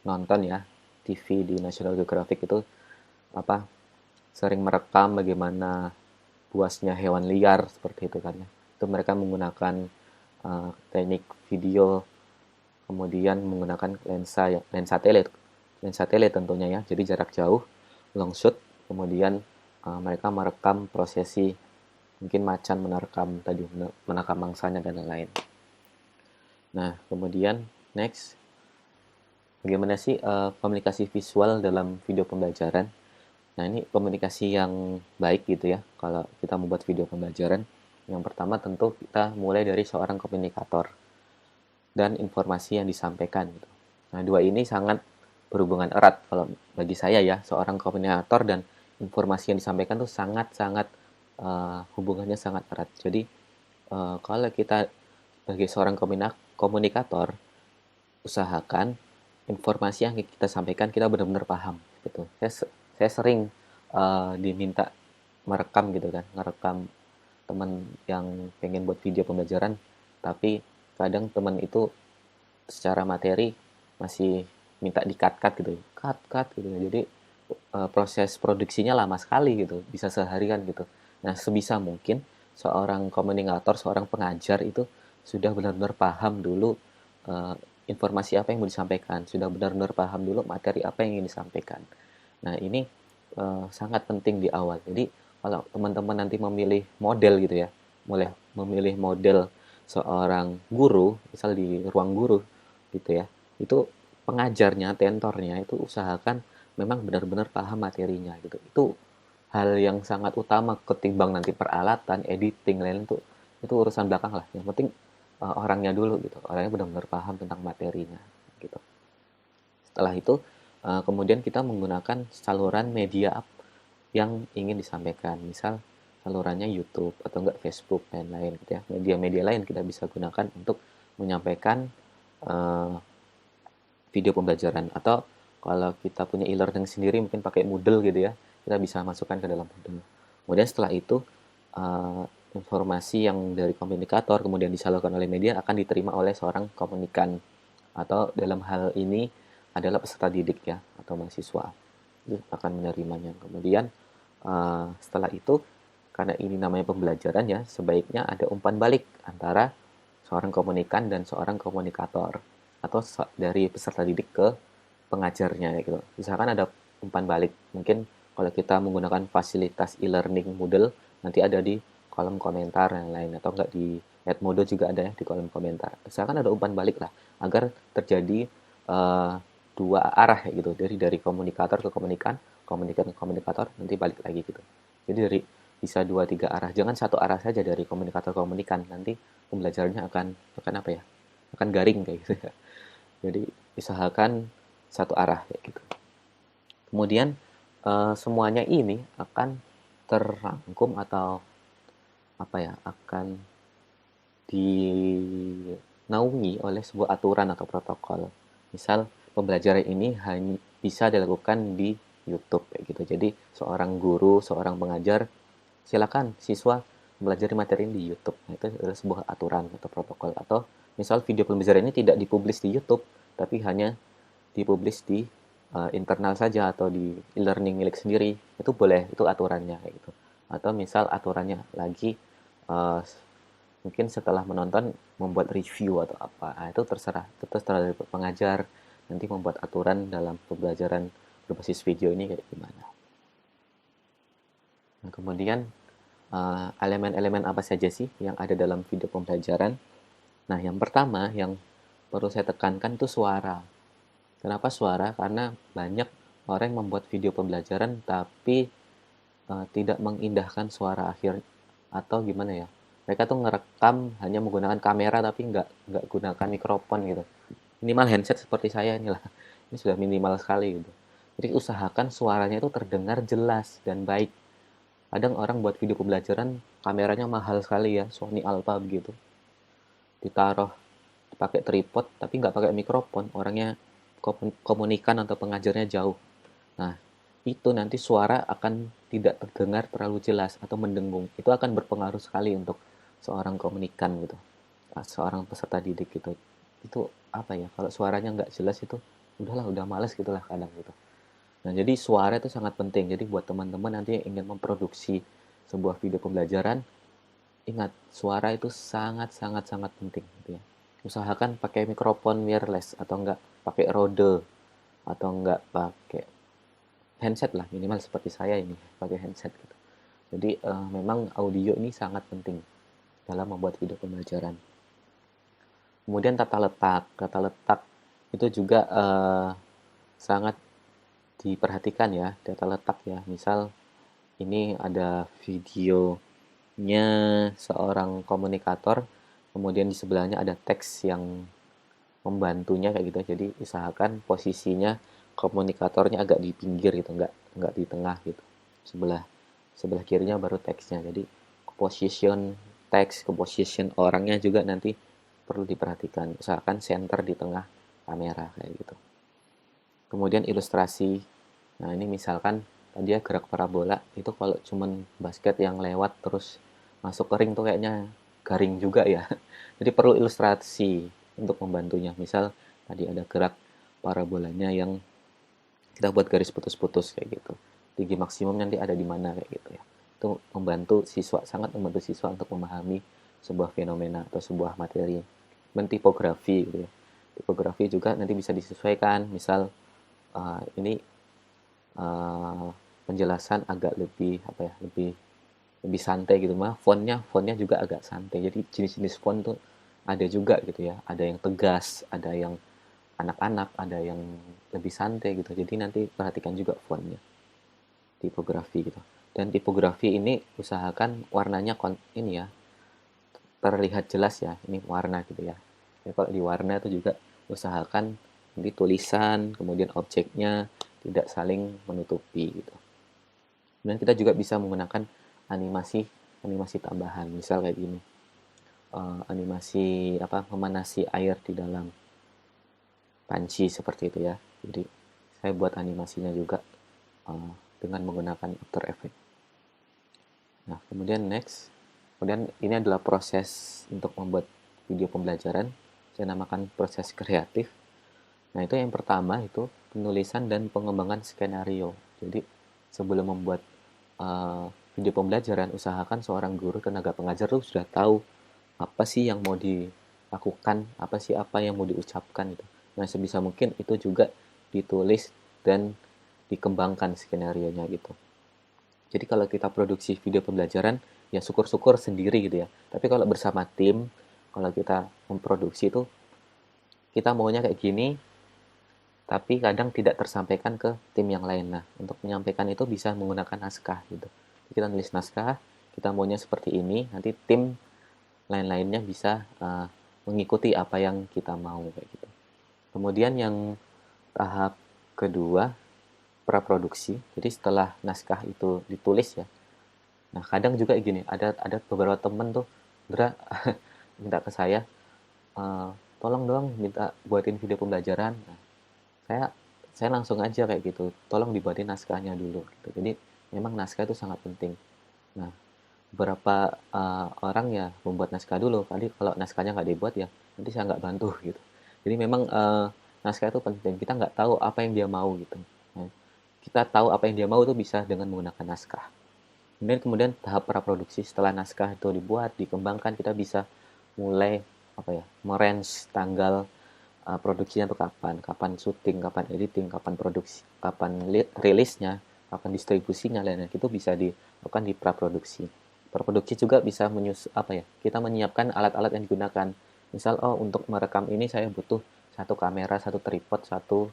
nonton ya TV di National Geographic itu sering merekam bagaimana buasnya hewan liar seperti itu kan ya. Itu mereka menggunakan teknik video, kemudian menggunakan lensa tele tentunya ya. Jadi jarak jauh, long shoot, kemudian mereka merekam prosesi mungkin macan menerkam mangsanya dan lain-lain. Nah, kemudian next, bagaimana sih komunikasi visual dalam video pembelajaran? Nah, ini komunikasi yang baik gitu ya, kalau kita membuat video pembelajaran. Yang pertama tentu kita mulai dari seorang komunikator dan informasi yang disampaikan gitu. Nah, dua ini sangat berhubungan erat kalau bagi saya ya, seorang komunikator dan informasi yang disampaikan tuh sangat-sangat hubungannya sangat erat. Jadi kalau kita sebagai seorang komunikator, usahakan informasi yang kita sampaikan kita benar-benar paham gitu. Saya sering diminta merekam gitu kan, ngerekam teman yang pengen buat video pembelajaran, tapi kadang teman itu secara materi masih minta di-cut gitu, cut gitu. Jadi proses produksinya lama sekali gitu, bisa seharian gitu. Nah, sebisa mungkin seorang komunikator, seorang pengajar itu sudah benar-benar paham dulu uh, informasi apa yang mau disampaikan, sudah benar-benar paham dulu materi apa yang ingin disampaikan. Nah, ini sangat penting di awal. Jadi, kalau teman-teman nanti memilih model gitu ya, boleh memilih model seorang guru, misal di ruang guru gitu ya, itu pengajarnya, tentornya itu usahakan memang benar-benar paham materinya gitu. Itu hal yang sangat utama ketimbang nanti peralatan, editing, lain itu urusan belakang lah. Yang penting orangnya dulu gitu. Orangnya benar-benar paham tentang materinya gitu. Setelah itu kemudian kita menggunakan saluran media yang ingin disampaikan. Misal salurannya YouTube atau enggak Facebook dan lain gitu ya. Media-media lain kita bisa gunakan untuk menyampaikan video pembelajaran, atau kalau kita punya e-learning sendiri mungkin pakai Moodle gitu ya, kita bisa masukkan ke dalam Moodle. Kemudian setelah itu informasi yang dari komunikator kemudian disalurkan oleh media akan diterima oleh seorang komunikan, atau dalam hal ini adalah peserta didik ya, atau mahasiswa itu akan menerimanya. Kemudian setelah itu, karena ini namanya pembelajaran ya, sebaiknya ada umpan balik antara seorang komunikan dan seorang komunikator, atau dari peserta didik ke pengajarnya gitu. Misalkan ada umpan balik, mungkin kalau kita menggunakan fasilitas e-learning Moodle, nanti ada di kolom komentar dan lain, atau enggak di Edmodo juga ada ya di kolom komentar. Misalkan ada umpan balik lah, agar terjadi dua arah ya gitu, dari komunikator ke komunikan ke komunikator, nanti balik lagi gitu. Jadi dari bisa 2-3 arah, jangan satu arah saja dari komunikator ke komunikan, nanti pembelajarannya akan apa ya, akan garing kayak gitu ya. Jadi usahakan satu arah kayak gitu. Kemudian semuanya ini akan terangkum atau apa ya, akan dinaungi oleh sebuah aturan atau protokol. Misal pembelajaran ini hanya bisa dilakukan di YouTube kayak gitu. Jadi seorang guru, seorang pengajar, silakan siswa belajar materi ini di YouTube. Nah, itu adalah sebuah aturan atau protokol. Atau misal video pembelajaran ini tidak dipublish di YouTube, tapi hanya dipublish di internal saja atau di e-learning milik sendiri, itu boleh, itu aturannya kayak gitu. Atau misal aturannya lagi mungkin setelah menonton membuat review atau apa, nah, itu terserah dari pengajar nanti membuat aturan dalam pembelajaran berbasis video ini kayak gimana. Nah, kemudian elemen-elemen apa saja sih yang ada dalam video pembelajaran? Nah, yang pertama yang perlu saya tekankan itu suara. Kenapa suara? Karena banyak orang yang membuat video pembelajaran tapi tidak mengindahkan suara akhir, atau gimana ya? Mereka tuh ngerekam hanya menggunakan kamera tapi nggak gunakan mikrofon gitu. Minimal handset seperti saya inilah. Ini sudah minimal sekali gitu. Jadi usahakan suaranya itu terdengar jelas dan baik. Kadang orang buat video pembelajaran kameranya mahal sekali ya, Sony Alpha begitu. Ditaruh pakai tripod tapi nggak pakai mikrofon, orangnya komunikan atau pengajarnya jauh. Nah, itu nanti suara akan tidak terdengar terlalu jelas atau mendengung. Itu akan berpengaruh sekali untuk seorang komunikan gitu, seorang peserta didik gitu. Itu apa ya, kalau suaranya nggak jelas itu udah males gitulah kadang gitu. Nah, jadi suara itu sangat penting. Jadi buat teman-teman nanti yang ingin memproduksi sebuah video pembelajaran, ingat suara itu sangat penting gitu ya. Usahakan pakai mikrofon wireless atau enggak pakai Rode atau enggak pakai handset lah, minimal seperti saya ini pakai handset gitu. Jadi memang audio ini sangat penting dalam membuat video pembelajaran. Kemudian tata letak itu juga sangat diperhatikan ya, tata letak ya. Misal ini ada videonya seorang komunikator, kemudian di sebelahnya ada teks yang membantunya kayak gitu. Jadi usahakan posisinya komunikatornya agak di pinggir gitu, nggak di tengah gitu. Sebelah kirinya baru teksnya. Jadi position teks, position orangnya juga nanti perlu diperhatikan. Usahakan center di tengah kamera kayak gitu. Kemudian ilustrasi. Nah, ini misalkan tadi ya gerak parabola, itu kalau cuman basket yang lewat terus masuk ke ring tuh kayaknya garing juga ya. Jadi perlu ilustrasi untuk membantunya. Misal tadi ada gerak parabolanya yang kita buat garis putus-putus kayak gitu. Tinggi maksimum nanti ada di mana kayak gitu ya. Itu membantu siswa, sangat membantu siswa untuk memahami sebuah fenomena atau sebuah materi. Dan tipografi gitu ya. Tipografi juga nanti bisa disesuaikan. Misal ini penjelasan agak lebih apa ya, lebih santai gitu mah. Fontnya juga agak santai. Jadi jenis-jenis font tuh ada juga gitu ya. Ada yang tegas, ada yang anak-anak, ada yang lebih santai gitu. Jadi nanti perhatikan juga fontnya, tipografi gitu. Dan tipografi ini usahakan warnanya ini ya terlihat jelas ya. Ini warna gitu ya. Ya kalau di warna itu juga usahakan nanti tulisan, kemudian objeknya tidak saling menutupi gitu. Dan kita juga bisa menggunakan animasi tambahan, misal kayak gini. Animasi memanasi air di dalam panci seperti itu ya. Jadi saya buat animasinya juga dengan menggunakan After Effects. Nah, kemudian next. Kemudian ini adalah proses untuk membuat video pembelajaran. Saya namakan proses kreatif. Nah, itu yang pertama itu penulisan dan pengembangan skenario. Jadi sebelum membuat video pembelajaran, usahakan seorang guru, tenaga pengajar tuh sudah tahu apa sih yang mau dilakukan, apa yang mau diucapkan gitu. Nah, sebisa mungkin itu juga ditulis dan dikembangkan skenario-nya gitu. Jadi kalau kita produksi video pembelajaran, ya syukur-syukur sendiri gitu ya. Tapi kalau bersama tim, kalau kita memproduksi itu, kita maunya kayak gini, tapi kadang tidak tersampaikan ke tim yang lain. Nah, untuk menyampaikan itu bisa menggunakan naskah gitu. Jadi kita nulis naskah, kita maunya seperti ini, nanti tim lain-lainnya bisa mengikuti apa yang kita mau kayak gitu. Kemudian yang tahap kedua, praproduksi. Jadi setelah naskah itu ditulis ya. Nah, kadang juga gini, ada beberapa temen tuh minta ke saya, tolong dong minta buatin video pembelajaran. Nah, saya langsung aja kayak gitu, tolong dibuatin naskahnya dulu gitu. Jadi memang naskah itu sangat penting. Nah, beberapa orang ya membuat naskah dulu. Tadi kalau naskahnya nggak dibuat ya nanti saya nggak bantu gitu. Jadi memang naskah itu penting. Kita nggak tahu apa yang dia mau gitu. Nah, kita tahu apa yang dia mau itu bisa dengan menggunakan naskah. Kemudian tahap praproduksi, setelah naskah itu dibuat, dikembangkan, kita bisa mulai merange tanggal produksinya itu kapan syuting, kapan editing, kapan produksi, kapan rilisnya, kapan distribusinya, lainnya itu bisa dilakukan di praproduksi. Praproduksi juga bisa kita menyiapkan alat-alat yang digunakan. Misal, untuk merekam ini saya butuh satu kamera, satu tripod, satu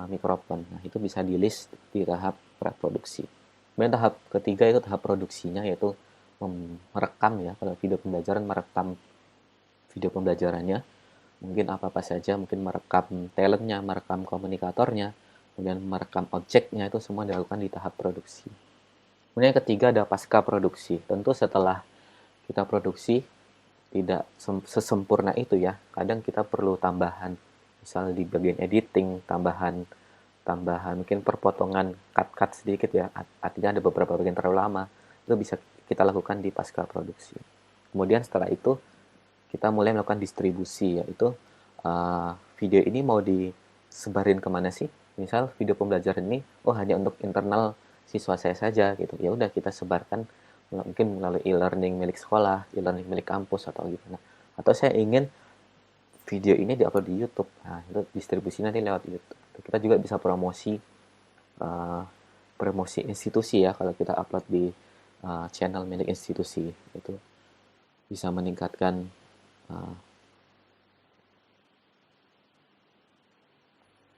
mikrofon. Nah, itu bisa di list di tahap praproduksi. Kemudian tahap ketiga itu tahap produksinya, yaitu merekam ya. Kalau video pembelajaran, merekam video pembelajarannya. Mungkin apa-apa saja, mungkin merekam talentnya, merekam komunikatornya, kemudian merekam objeknya, itu semua dilakukan di tahap produksi. Kemudian yang ketiga ada pasca produksi. Tentu setelah kita produksi, tidak sesempurna itu ya. Kadang kita perlu tambahan, misal di bagian editing, tambahan mungkin perpotongan cut sedikit ya. Artinya ada beberapa bagian terlalu lama. Itu bisa kita lakukan di pasca produksi. Kemudian setelah itu kita mulai melakukan distribusi, yaitu video ini mau disebarin kemana sih? Misal video pembelajaran ini, hanya untuk internal siswa saya saja gitu. Ya udah kita sebarkan mungkin melalui e-learning milik sekolah, e-learning milik kampus atau gimana. Atau saya ingin video ini diupload di YouTube. Nah, itu distribusi nanti lewat YouTube. Kita juga bisa promosi institusi ya, kalau kita upload di channel milik institusi. Itu bisa meningkatkan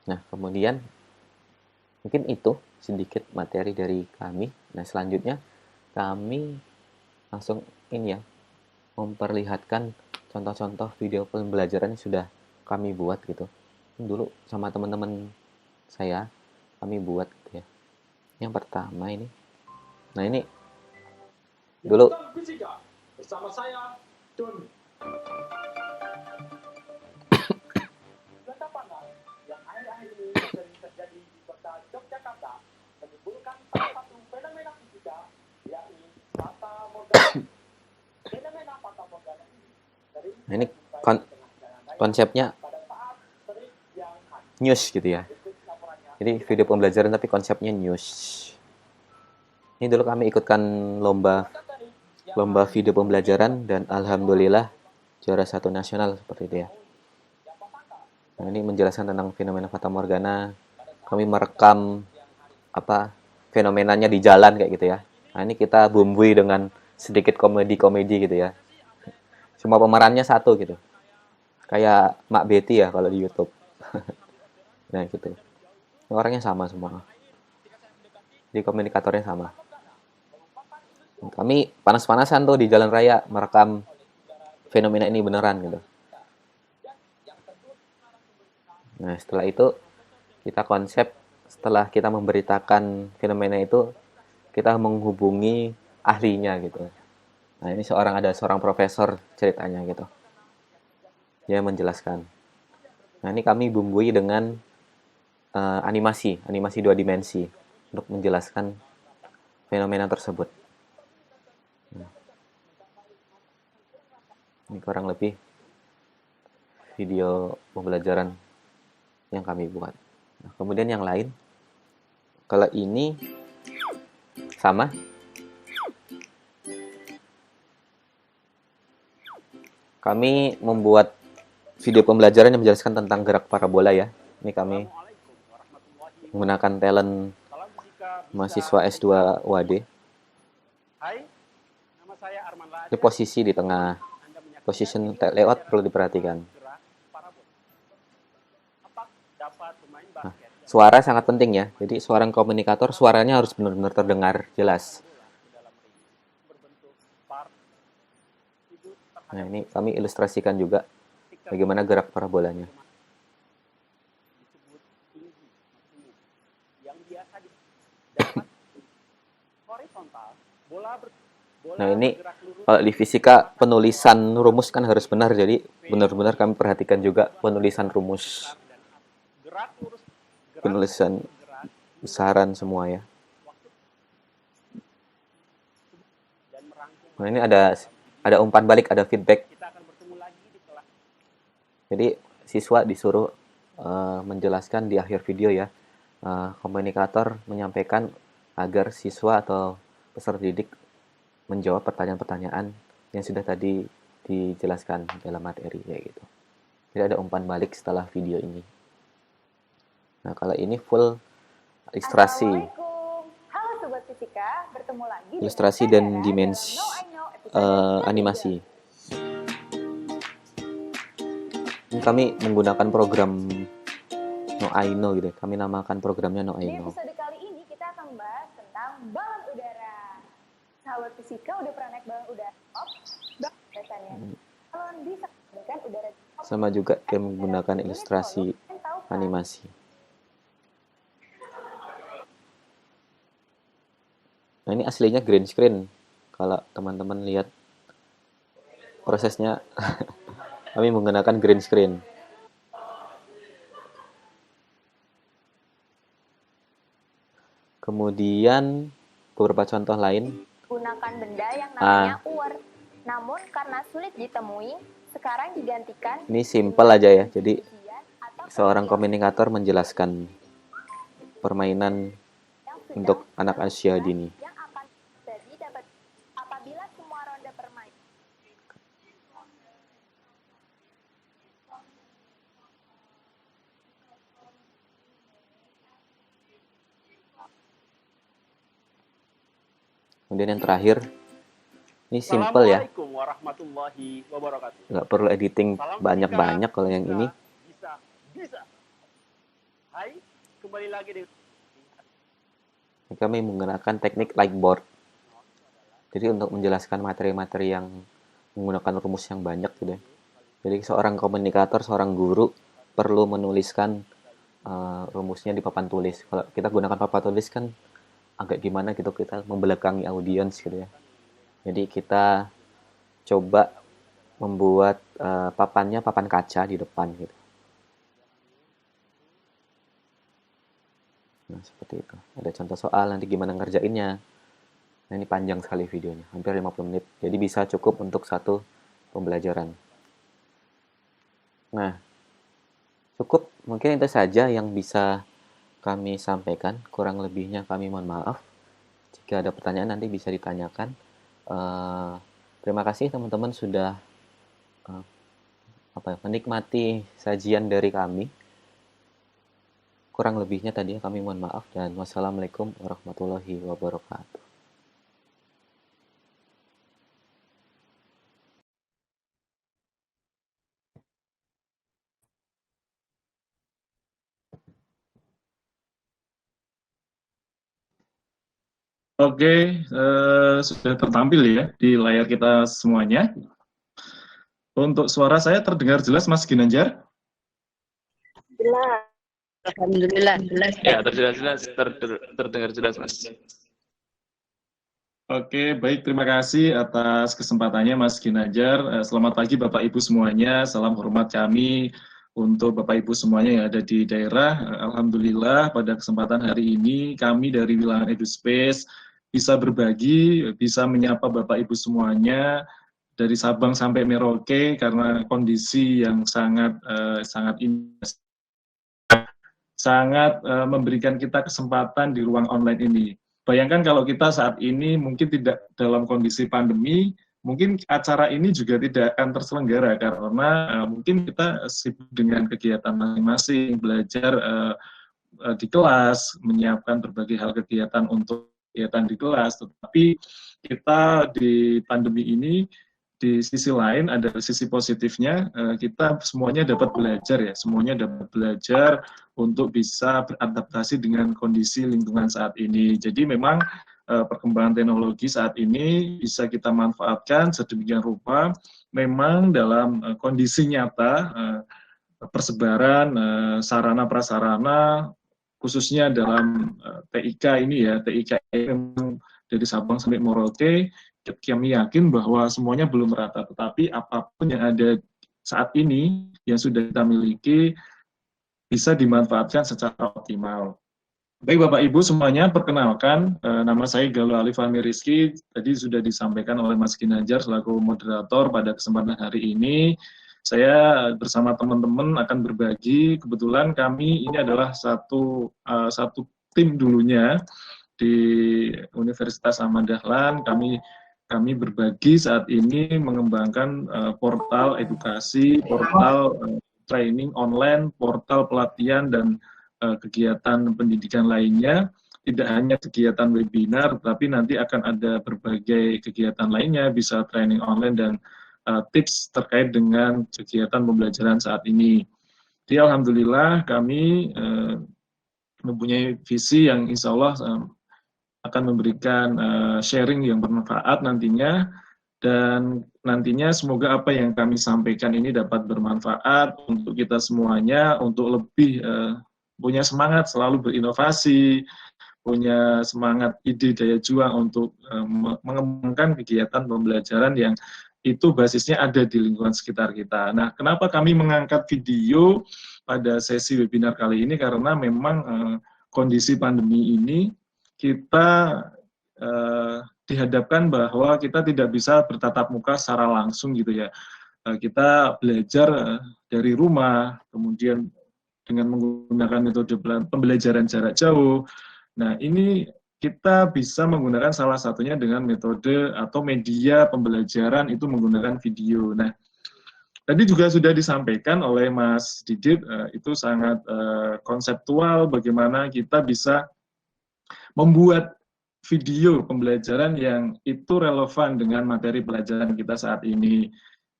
nah, kemudian mungkin itu sedikit materi dari kami. Nah, selanjutnya kami langsung memperlihatkan contoh-contoh video pembelajaran yang sudah kami buat gitu. Dulu sama teman-teman saya kami buat gitu ya. Yang pertama ini. Nah, ini dulu bersama saya Don. Nah, ini konsepnya news gitu ya. Jadi video pembelajaran tapi konsepnya news. Ini dulu kami ikutkan lomba video pembelajaran dan alhamdulillah juara 1 nasional seperti itu ya. Nah, ini menjelaskan tentang fenomena Fata Morgana. Kami merekam fenomenanya di jalan kayak gitu ya. Nah, ini kita bumbui dengan sedikit komedi-komedi gitu ya. Semua pemerannya satu gitu. Kayak Mak Betty ya kalau di YouTube. Nah, gitu. Orangnya sama semua. Jadi komunikatornya sama. Kami panas-panasan tuh di jalan raya merekam fenomena ini beneran gitu. Nah, setelah itu kita konsep, setelah kita memberitakan fenomena itu, kita menghubungi ahlinya gitu. Nah, ini ada seorang profesor ceritanya gitu. Dia menjelaskan. Nah, ini kami bumbui dengan animasi 2 dimensi untuk menjelaskan fenomena tersebut. Nah, ini kurang lebih video pembelajaran yang kami buat. Nah, kemudian yang lain, kalau ini sama. Kami membuat video pembelajaran yang menjelaskan tentang gerak parabola ya. Ini kami menggunakan talent mahasiswa S2 UAD. Hai, nama saya Arman Raja. Ini posisi di tengah. Position layout perlu diperhatikan. Nah, suara sangat penting ya. Jadi seorang komunikator suaranya harus benar-benar terdengar jelas. Nah, ini kami ilustrasikan juga bagaimana gerak parabolanya. Nah, ini kalau di fisika penulisan rumus kan harus benar, jadi benar-benar kami perhatikan juga penulisan rumus, penulisan besaran semua ya. Nah, ini ada umpan balik, ada feedback. Jadi siswa disuruh menjelaskan di akhir video ya. Komunikator menyampaikan agar siswa atau peserta didik menjawab pertanyaan-pertanyaan yang sudah tadi dijelaskan dalam materi kayak gitu. Jadi ada umpan balik setelah video ini. Nah, kalau ini full ilustrasi. Halo Sobat Fisika, bertemu lagi Ilustrasi dan dimensi animasi. Ini kami menggunakan program No I Know gitu. Kami namakan programnya No I Di Know. episode kali ini kita akan membahas tentang balon udara. Sahabat fisika udah pernah naik balon udara? Biasanya. Balon bisa dengan udara. Sama juga dia menggunakan ilustrasi animasi. Nah, ini aslinya green screen. Kalau teman-teman lihat prosesnya, kami menggunakan green screen. Kemudian beberapa contoh lain. Gunakan benda yang namanya uwer. Namun karena sulit ditemui, sekarang digantikan. Ini simple aja ya. Jadi seorang komunikator menjelaskan permainan untuk anak usia dini. Yang akan terjadi dapat apabila semua ronde permainan. Kemudian yang terakhir, ini simple ya. Assalamualaikum warahmatullahi wabarakatuh. Nggak perlu editing banyak-banyak kalau yang ini. Bisa. Hai, kembali lagi di Kami menggunakan teknik lightboard. Jadi untuk menjelaskan materi-materi yang menggunakan rumus yang banyak gitu ya. Jadi seorang komunikator, seorang guru perlu menuliskan rumusnya di papan tulis. Kalau kita gunakan papan tulis kan agak gimana gitu, kita membelakangi audiens gitu ya. Jadi kita coba membuat papan kaca di depan gitu. Nah, seperti itu. Ada contoh soal, nanti gimana ngerjainnya. Nah, ini panjang sekali videonya, hampir 50 menit. Jadi bisa cukup untuk satu pembelajaran. Nah, cukup mungkin itu saja yang bisa kami sampaikan. Kurang lebihnya kami mohon maaf. Jika ada pertanyaan nanti bisa ditanyakan. Terima kasih teman-teman sudah menikmati sajian dari kami. Kurang lebihnya tadi kami mohon maaf dan wassalamualaikum warahmatullahi wabarakatuh. Oke, sudah tertampil ya di layar kita semuanya. Untuk suara saya terdengar jelas, Mas Ginanjar? Jelas. Alhamdulillah, jelas. Ya, terdengar jelas, Mas. Oke, baik. Terima kasih atas kesempatannya, Mas Ginanjar. Selamat pagi, Bapak Ibu semuanya. Salam hormat kami untuk Bapak Ibu semuanya yang ada di daerah. Alhamdulillah, pada kesempatan hari ini kami dari Wilangan EduSpace bisa berbagi, bisa menyapa Bapak Ibu semuanya dari Sabang sampai Merauke karena kondisi yang sangat memberikan kita kesempatan di ruang online ini. Bayangkan kalau kita saat ini mungkin tidak dalam kondisi pandemi, mungkin acara ini juga tidak akan terselenggara karena mungkin kita sibuk dengan kegiatan masing-masing, belajar di kelas, menyiapkan berbagai hal kegiatan untuk kegiatan di kelas. Tetapi kita di pandemi ini, di sisi lain ada sisi positifnya, kita semuanya dapat belajar ya, semuanya dapat belajar untuk bisa beradaptasi dengan kondisi lingkungan saat ini. Jadi memang perkembangan teknologi saat ini bisa kita manfaatkan sedemikian rupa. Memang dalam kondisi nyata persebaran sarana prasarana khususnya dalam TIK ini ya, TIK memang dari Sabang sampai Merauke, kami yakin bahwa semuanya belum merata, tetapi apapun yang ada saat ini yang sudah kita miliki bisa dimanfaatkan secara optimal. Baik Bapak Ibu semuanya, perkenalkan, nama saya Galuh Ali Fahmi Rizky, tadi sudah disampaikan oleh Mas Ginanjar selaku moderator pada kesempatan hari ini. Saya bersama teman-teman akan berbagi, kebetulan kami ini adalah satu tim dulunya di Universitas Ahmad Dahlan, kami berbagi saat ini mengembangkan portal edukasi, portal training online, portal pelatihan dan kegiatan pendidikan lainnya. Tidak hanya kegiatan webinar, tapi nanti akan ada berbagai kegiatan lainnya, bisa training online dan tips terkait dengan kegiatan pembelajaran saat ini. Jadi alhamdulillah kami mempunyai visi yang insya Allah akan memberikan sharing yang bermanfaat nantinya, dan nantinya semoga apa yang kami sampaikan ini dapat bermanfaat untuk kita semuanya, untuk lebih punya semangat selalu berinovasi, punya semangat ide daya juang untuk mengembangkan kegiatan pembelajaran yang itu basisnya ada di lingkungan sekitar kita. Nah, kenapa kami mengangkat video pada sesi webinar kali ini? Karena memang kondisi pandemi ini kita dihadapkan bahwa kita tidak bisa bertatap muka secara langsung gitu ya. Kita belajar dari rumah, kemudian dengan menggunakan metode pembelajaran jarak jauh. Nah, ini kita bisa menggunakan salah satunya dengan metode atau media pembelajaran itu menggunakan video. Nah, tadi juga sudah disampaikan oleh Mas Didit, itu sangat konseptual bagaimana kita bisa membuat video pembelajaran yang itu relevan dengan materi pelajaran kita saat ini.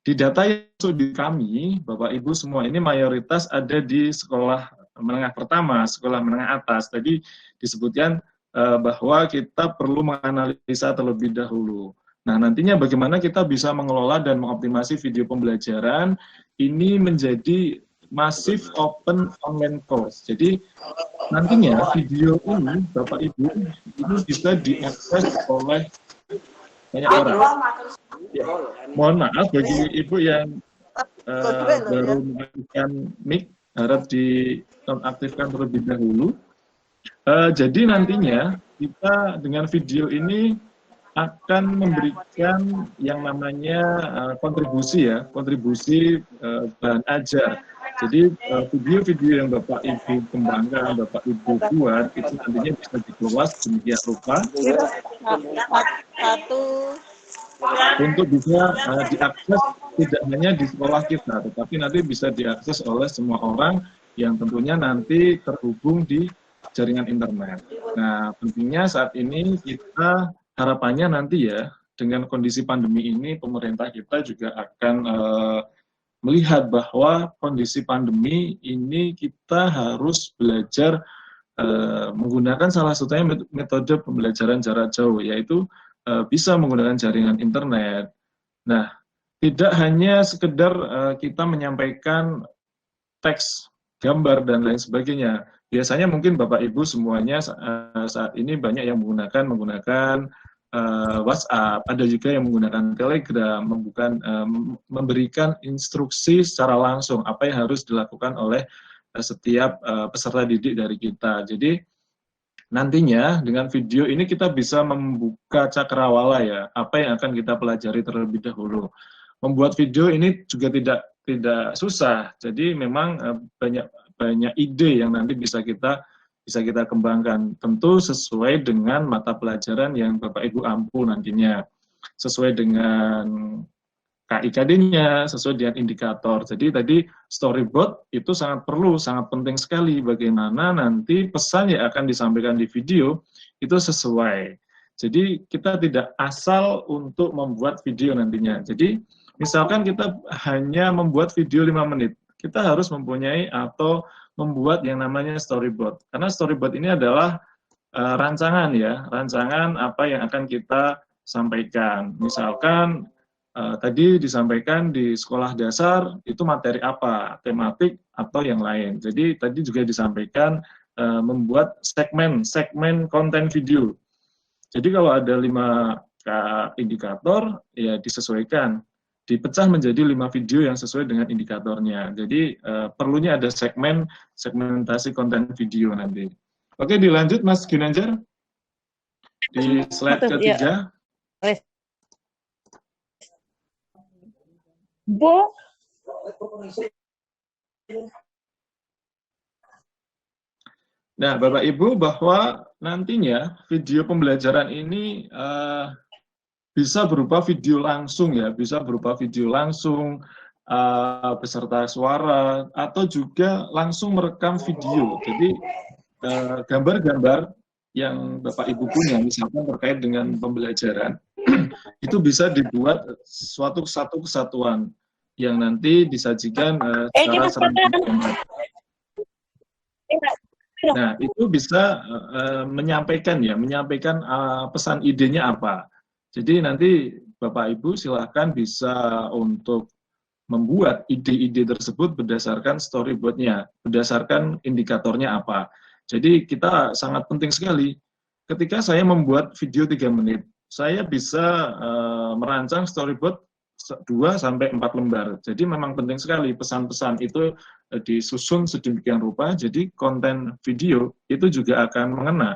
Di data yang masuk di kami, Bapak Ibu semua ini mayoritas ada di sekolah menengah pertama, sekolah menengah atas. Tadi disebutkan bahwa kita perlu menganalisa terlebih dahulu. Nah, nantinya bagaimana kita bisa mengelola dan mengoptimasi video pembelajaran ini menjadi masif open online course. Jadi nantinya video ini, Bapak Ibu, ini bisa diakses oleh banyak orang. Ya, mohon maaf bagi Ibu yang baru mengaktifkan mic, harap dinonaktifkan terlebih dahulu. Jadi nantinya kita dengan video ini akan memberikan yang namanya kontribusi ya, kontribusi bahan ajar. Jadi video-video yang Bapak Ibu kembangkan, Bapak Ibu buat itu nantinya bisa dikeluas demikian rupa untuk bisa diakses tidak hanya di sekolah kita, tetapi nanti bisa diakses oleh semua orang yang tentunya nanti terhubung di jaringan internet. Nah, tentunya saat ini kita harapannya nanti ya, dengan kondisi pandemi ini, pemerintah kita juga akan melihat bahwa kondisi pandemi ini kita harus belajar menggunakan salah satunya metode pembelajaran jarak jauh, yaitu bisa menggunakan jaringan internet. Nah, tidak hanya sekedar kita menyampaikan teks, gambar, dan lain sebagainya. Biasanya mungkin Bapak Ibu semuanya saat ini banyak yang menggunakan WhatsApp, ada juga yang menggunakan Telegram, memberikan instruksi secara langsung apa yang harus dilakukan oleh setiap peserta didik dari kita. Jadi nantinya dengan video ini kita bisa membuka cakrawala ya, apa yang akan kita pelajari terlebih dahulu. Membuat video ini juga tidak susah. Jadi memang banyak ide yang nanti bisa kita kembangkan. Tentu sesuai dengan mata pelajaran yang Bapak Ibu ampu nantinya. Sesuai dengan KIKD-nya, sesuai dengan indikator. Jadi tadi storyboard itu sangat perlu, sangat penting sekali bagaimana nanti pesan yang akan disampaikan di video itu sesuai. Jadi kita tidak asal untuk membuat video nantinya. Jadi misalkan kita hanya membuat video 5 menit, kita harus mempunyai atau membuat yang namanya storyboard. Karena storyboard ini adalah rancangan ya, rancangan apa yang akan kita sampaikan. Misalkan tadi disampaikan di sekolah dasar itu materi apa, tematik atau yang lain. Jadi tadi juga disampaikan membuat segmen konten video. Jadi kalau ada 5 indikator ya disesuaikan, dipecah menjadi 5 video yang sesuai dengan indikatornya. Jadi perlunya ada segmentasi konten video nanti. Oke, dilanjut Mas Ginanjar di slide ketiga. Bu. Nah, Bapak Ibu, bahwa nantinya video pembelajaran ini bisa berupa video langsung ya, bisa berupa video langsung beserta suara atau juga langsung merekam video. Jadi gambar-gambar yang Bapak Ibu punya, misalkan terkait dengan pembelajaran, itu bisa dibuat suatu kesatuan yang nanti disajikan secara serentak. Nah, itu bisa menyampaikan pesan idenya apa. Jadi nanti Bapak Ibu silahkan bisa untuk membuat ide-ide tersebut berdasarkan storyboardnya, berdasarkan indikatornya apa. Jadi kita sangat penting sekali, ketika saya membuat video 3 menit, saya bisa merancang storyboard 2-4 lembar. Jadi memang penting sekali pesan-pesan itu disusun sedemikian rupa, jadi konten video itu juga akan mengena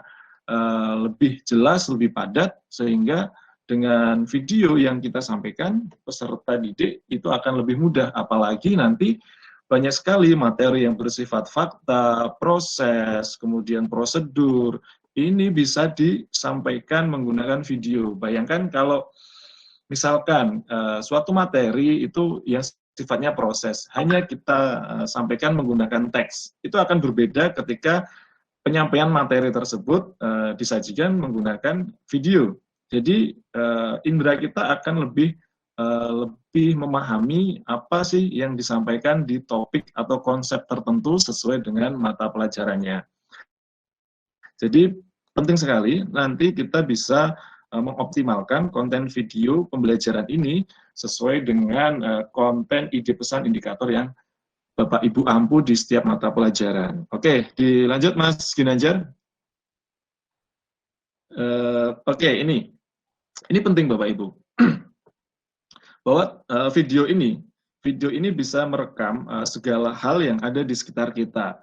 lebih jelas, lebih padat, sehingga dengan video yang kita sampaikan, peserta didik itu akan lebih mudah, apalagi nanti banyak sekali materi yang bersifat fakta, proses, kemudian prosedur, ini bisa disampaikan menggunakan video. Bayangkan kalau misalkan suatu materi itu yang sifatnya proses, hanya kita sampaikan menggunakan teks, itu akan berbeda ketika penyampaian materi tersebut disajikan menggunakan video. Jadi indera kita akan lebih memahami apa sih yang disampaikan di topik atau konsep tertentu sesuai dengan mata pelajarannya. Jadi penting sekali nanti kita bisa mengoptimalkan konten video pembelajaran ini sesuai dengan konten ide pesan indikator yang Bapak Ibu ampu di setiap mata pelajaran. Oke, dilanjut Mas Ginanjar. Oke, ini penting Bapak Ibu. Bahwa video ini bisa merekam segala hal yang ada di sekitar kita.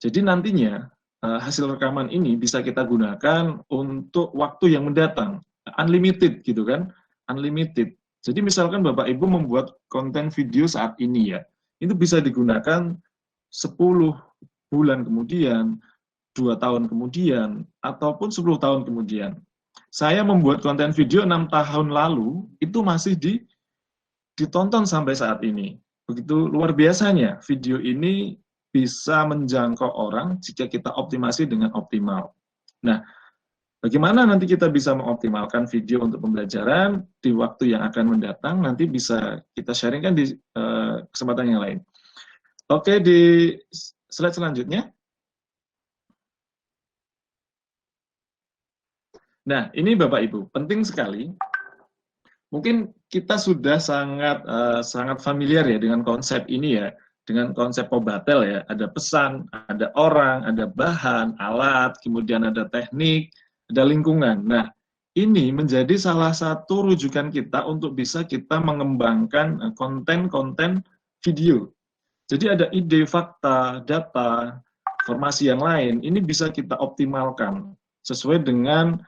Jadi nantinya hasil rekaman ini bisa kita gunakan untuk waktu yang mendatang, unlimited gitu kan, unlimited. Jadi misalkan Bapak Ibu membuat konten video saat ini ya, itu bisa digunakan 10 bulan kemudian, 2 tahun kemudian, ataupun 10 tahun kemudian. Saya membuat konten video 6 tahun lalu, itu masih ditonton sampai saat ini. Begitu luar biasanya, video ini bisa menjangkau orang jika kita optimasi dengan optimal. Nah, bagaimana nanti kita bisa mengoptimalkan video untuk pembelajaran di waktu yang akan mendatang, nanti bisa kita sharingkan di kesempatan yang lain. Oke, di slide selanjutnya. Nah, ini Bapak Ibu, penting sekali. Mungkin kita sudah sangat familiar ya dengan konsep ini ya, dengan konsep Pobatel ya, ada pesan, ada orang, ada bahan, alat, kemudian ada teknik, ada lingkungan. Nah, ini menjadi salah satu rujukan kita untuk bisa kita mengembangkan konten-konten video. Jadi ada ide, fakta, data, informasi yang lain, ini bisa kita optimalkan sesuai dengan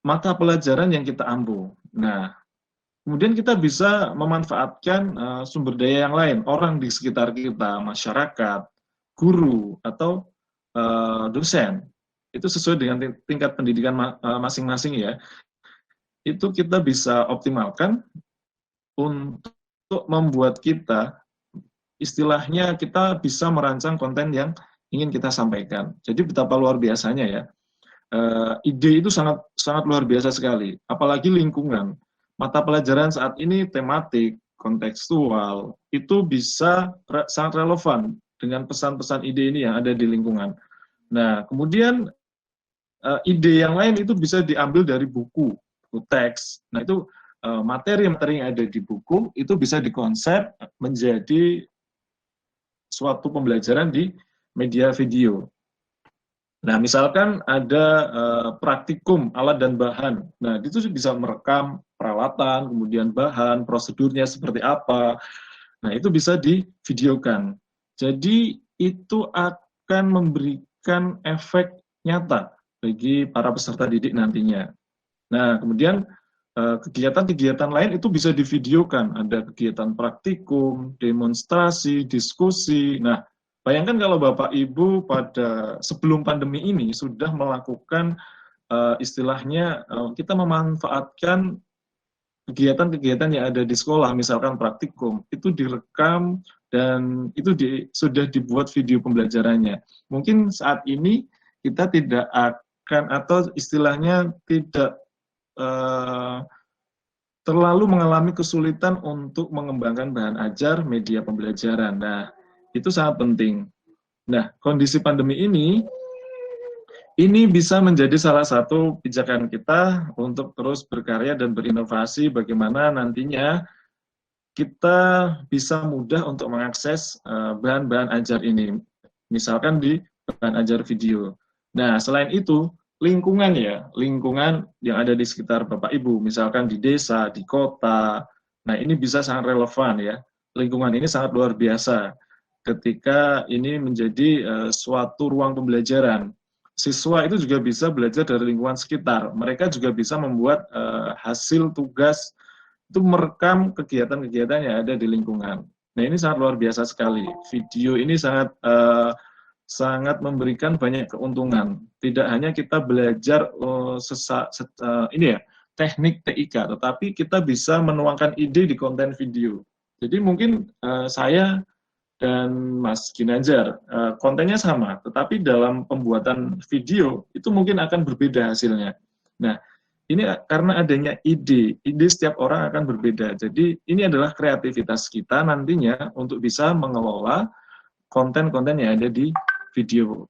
mata pelajaran yang kita ambil. Nah, kemudian kita bisa memanfaatkan sumber daya yang lain, orang di sekitar kita, masyarakat, guru, atau dosen. Itu sesuai dengan tingkat pendidikan masing-masing ya. Itu kita bisa optimalkan untuk membuat kita, istilahnya kita bisa merancang konten yang ingin kita sampaikan. Jadi betapa luar biasanya ya. Ide itu sangat luar biasa sekali. Apalagi lingkungan. Mata pelajaran saat ini tematik, kontekstual, itu bisa sangat relevan dengan pesan-pesan ide ini yang ada di lingkungan. Nah, kemudian ide yang lain itu bisa diambil dari buku teks. Nah, itu materi-materi yang ada di buku itu bisa dikonsep menjadi suatu pembelajaran di media video. Nah, misalkan ada praktikum alat dan bahan. Nah, itu bisa merekam peralatan, kemudian bahan, prosedurnya seperti apa. Nah, itu bisa divideokan. Jadi, itu akan memberikan efek nyata bagi para peserta didik nantinya. Nah, kemudian kegiatan-kegiatan lain itu bisa divideokan. Ada kegiatan praktikum, demonstrasi, diskusi. Nah, bayangkan kalau Bapak Ibu pada sebelum pandemi ini sudah melakukan istilahnya kita memanfaatkan kegiatan-kegiatan yang ada di sekolah, misalkan praktikum, itu direkam dan itu sudah dibuat video pembelajarannya. Mungkin saat ini kita tidak akan atau istilahnya tidak terlalu mengalami kesulitan untuk mengembangkan bahan ajar media pembelajaran. Nah, itu sangat penting. Nah, kondisi pandemi ini bisa menjadi salah satu pijakan kita untuk terus berkarya dan berinovasi bagaimana nantinya kita bisa mudah untuk mengakses bahan-bahan ajar ini, misalkan di bahan ajar video. Nah, selain itu, lingkungan yang ada di sekitar Bapak Ibu, misalkan di desa, di kota, nah ini bisa sangat relevan ya. Lingkungan ini sangat luar biasa ketika ini menjadi suatu ruang pembelajaran. Siswa itu juga bisa belajar dari lingkungan sekitar. Mereka juga bisa membuat hasil tugas itu merekam kegiatan-kegiatan yang ada di lingkungan. Nah, ini sangat luar biasa sekali. Video ini sangat memberikan banyak keuntungan. Tidak hanya kita belajar teknik TIK, tetapi kita bisa menuangkan ide di konten video. Jadi mungkin saya dan Mas Ginanjar kontennya sama, tetapi dalam pembuatan video itu mungkin akan berbeda hasilnya. Nah, ini karena adanya ide setiap orang akan berbeda. Jadi ini adalah kreativitas kita nantinya untuk bisa mengelola konten-konten yang ada di video.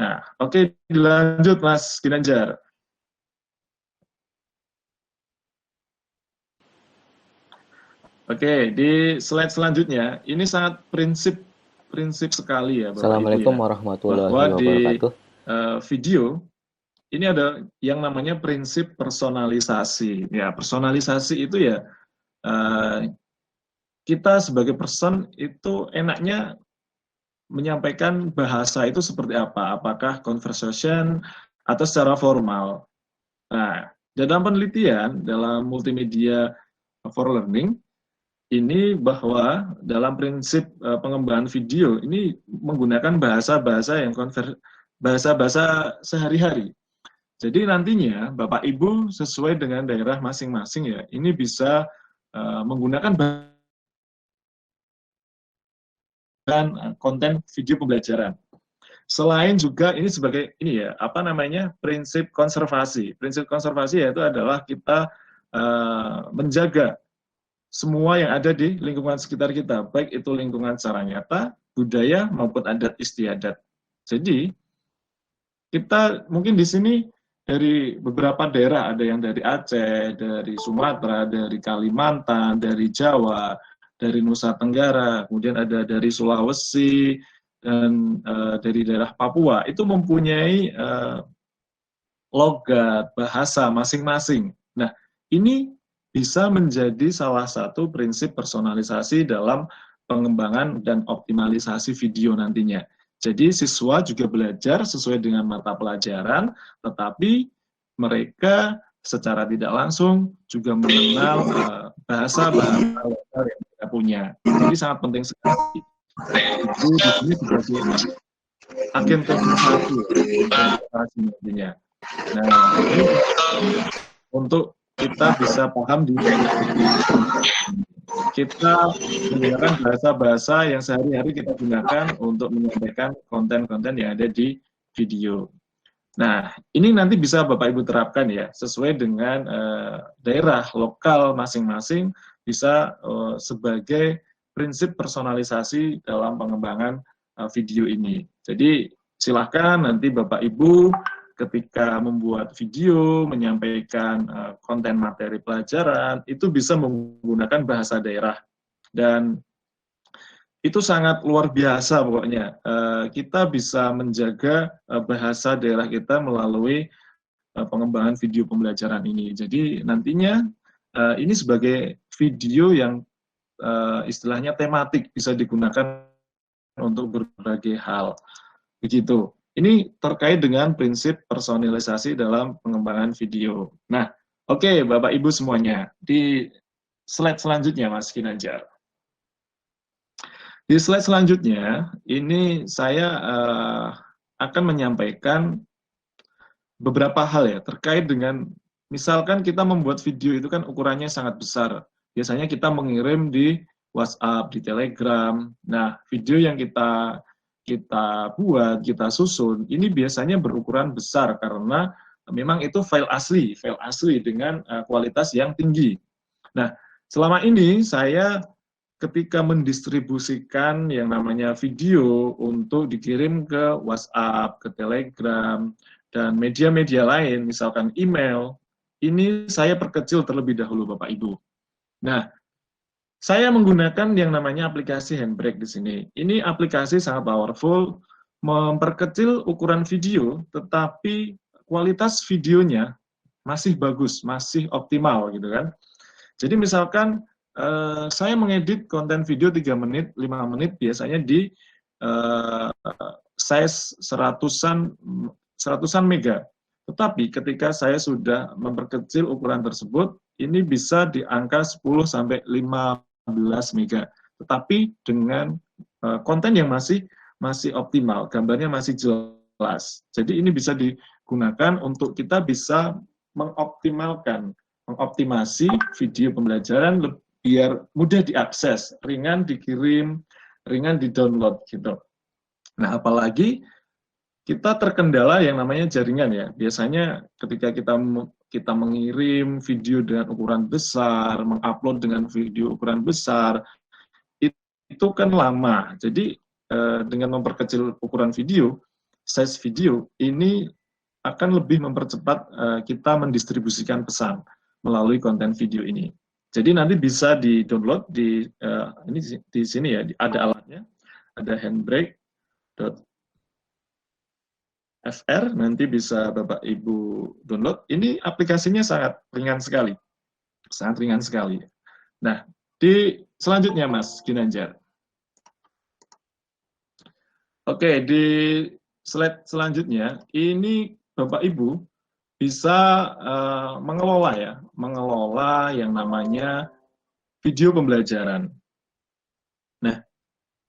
Nah, oke, dilanjut Mas Ginanjar. Oke, di slide selanjutnya, ini sangat prinsip sekali ya Bapak Assalamualaikum Ibu ya, warahmatullahi bahwa wabarakatuh. Di video, ini ada yang namanya prinsip personalisasi. Ya, personalisasi itu ya, kita sebagai person itu enaknya menyampaikan bahasa itu seperti apa, apakah conversation atau secara formal. Nah, dalam penelitian, dalam multimedia for learning, ini bahwa dalam prinsip pengembangan video ini menggunakan bahasa-bahasa yang bahasa-bahasa sehari-hari. Jadi nantinya Bapak Ibu sesuai dengan daerah masing-masing ya, ini bisa menggunakan konten video pembelajaran. Selain juga ini sebagai ini ya, apa namanya, prinsip konservasi. Prinsip konservasi yaitu adalah kita menjaga semua yang ada di lingkungan sekitar kita, baik itu lingkungan secara nyata, budaya, maupun adat istiadat. Jadi, kita mungkin di sini dari beberapa daerah, ada yang dari Aceh, dari Sumatera, dari Kalimantan, dari Jawa, dari Nusa Tenggara, kemudian ada dari Sulawesi, dan dari daerah Papua, itu mempunyai logat, bahasa masing-masing. Nah, ini bisa menjadi salah satu prinsip personalisasi dalam pengembangan dan optimalisasi video nantinya. Jadi siswa juga belajar sesuai dengan mata pelajaran, tetapi mereka secara tidak langsung juga mengenal bahasa-bahasa lokal yang mereka punya. Jadi sangat penting sekali. Itu di sini sebagai agen konservasi nantinya. Nah, ini untuk kita bisa paham di kita menggunakan bahasa-bahasa yang sehari-hari kita gunakan untuk menyampaikan konten-konten yang ada di video. Nah, ini nanti bisa Bapak Ibu terapkan ya, sesuai dengan daerah lokal masing-masing, bisa sebagai prinsip personalisasi dalam pengembangan video ini. Jadi, silakan nanti Bapak Ibu ketika membuat video, menyampaikan konten materi pelajaran, itu bisa menggunakan bahasa daerah. Dan itu sangat luar biasa pokoknya. Kita bisa menjaga bahasa daerah kita melalui pengembangan video pembelajaran ini. Jadi nantinya ini sebagai video yang istilahnya tematik, bisa digunakan untuk berbagai hal. Begitu. Ini terkait dengan prinsip personalisasi dalam pengembangan video. Nah, oke, Bapak Ibu semuanya. Di slide selanjutnya, Mas Ginanjar. Di slide selanjutnya, ini saya akan menyampaikan beberapa hal ya, terkait dengan, misalkan kita membuat video itu kan ukurannya sangat besar. Biasanya kita mengirim di WhatsApp, di Telegram. Nah, video yang kita buat, kita susun, ini biasanya berukuran besar karena memang itu file asli dengan kualitas yang tinggi. Nah, selama ini saya ketika mendistribusikan yang namanya video untuk dikirim ke WhatsApp, ke Telegram, dan media-media lain, misalkan email, ini saya perkecil terlebih dahulu Bapak Ibu. Nah, saya menggunakan yang namanya aplikasi Handbrake di sini. Ini aplikasi sangat powerful, memperkecil ukuran video, tetapi kualitas videonya masih bagus, masih optimal gitu kan. Jadi misalkan saya mengedit konten video 3 menit, 5 menit biasanya di size seratusan mega. Tetapi ketika saya sudah memperkecil ukuran tersebut, ini bisa di angka 10 sampai 15 mega, tetapi dengan konten yang masih optimal, gambarnya masih jelas. Jadi ini bisa digunakan untuk kita bisa mengoptimasi video pembelajaran biar mudah diakses, ringan dikirim, ringan di-download gitu. Nah, apalagi kita terkendala yang namanya jaringan ya. Biasanya ketika kita mengirim video dengan ukuran besar, mengupload dengan video ukuran besar, itu kan lama. Jadi dengan memperkecil ukuran video, size video, ini akan lebih mempercepat kita mendistribusikan pesan melalui konten video ini. Jadi nanti bisa di-download ini di sini ya, ada alatnya, ada handbrake.fr, nanti bisa Bapak Ibu download. Ini aplikasinya sangat ringan sekali. Nah, selanjutnya Mas Ginanjar. Oke, di slide selanjutnya, ini Bapak Ibu bisa mengelola yang namanya video pembelajaran. Nah,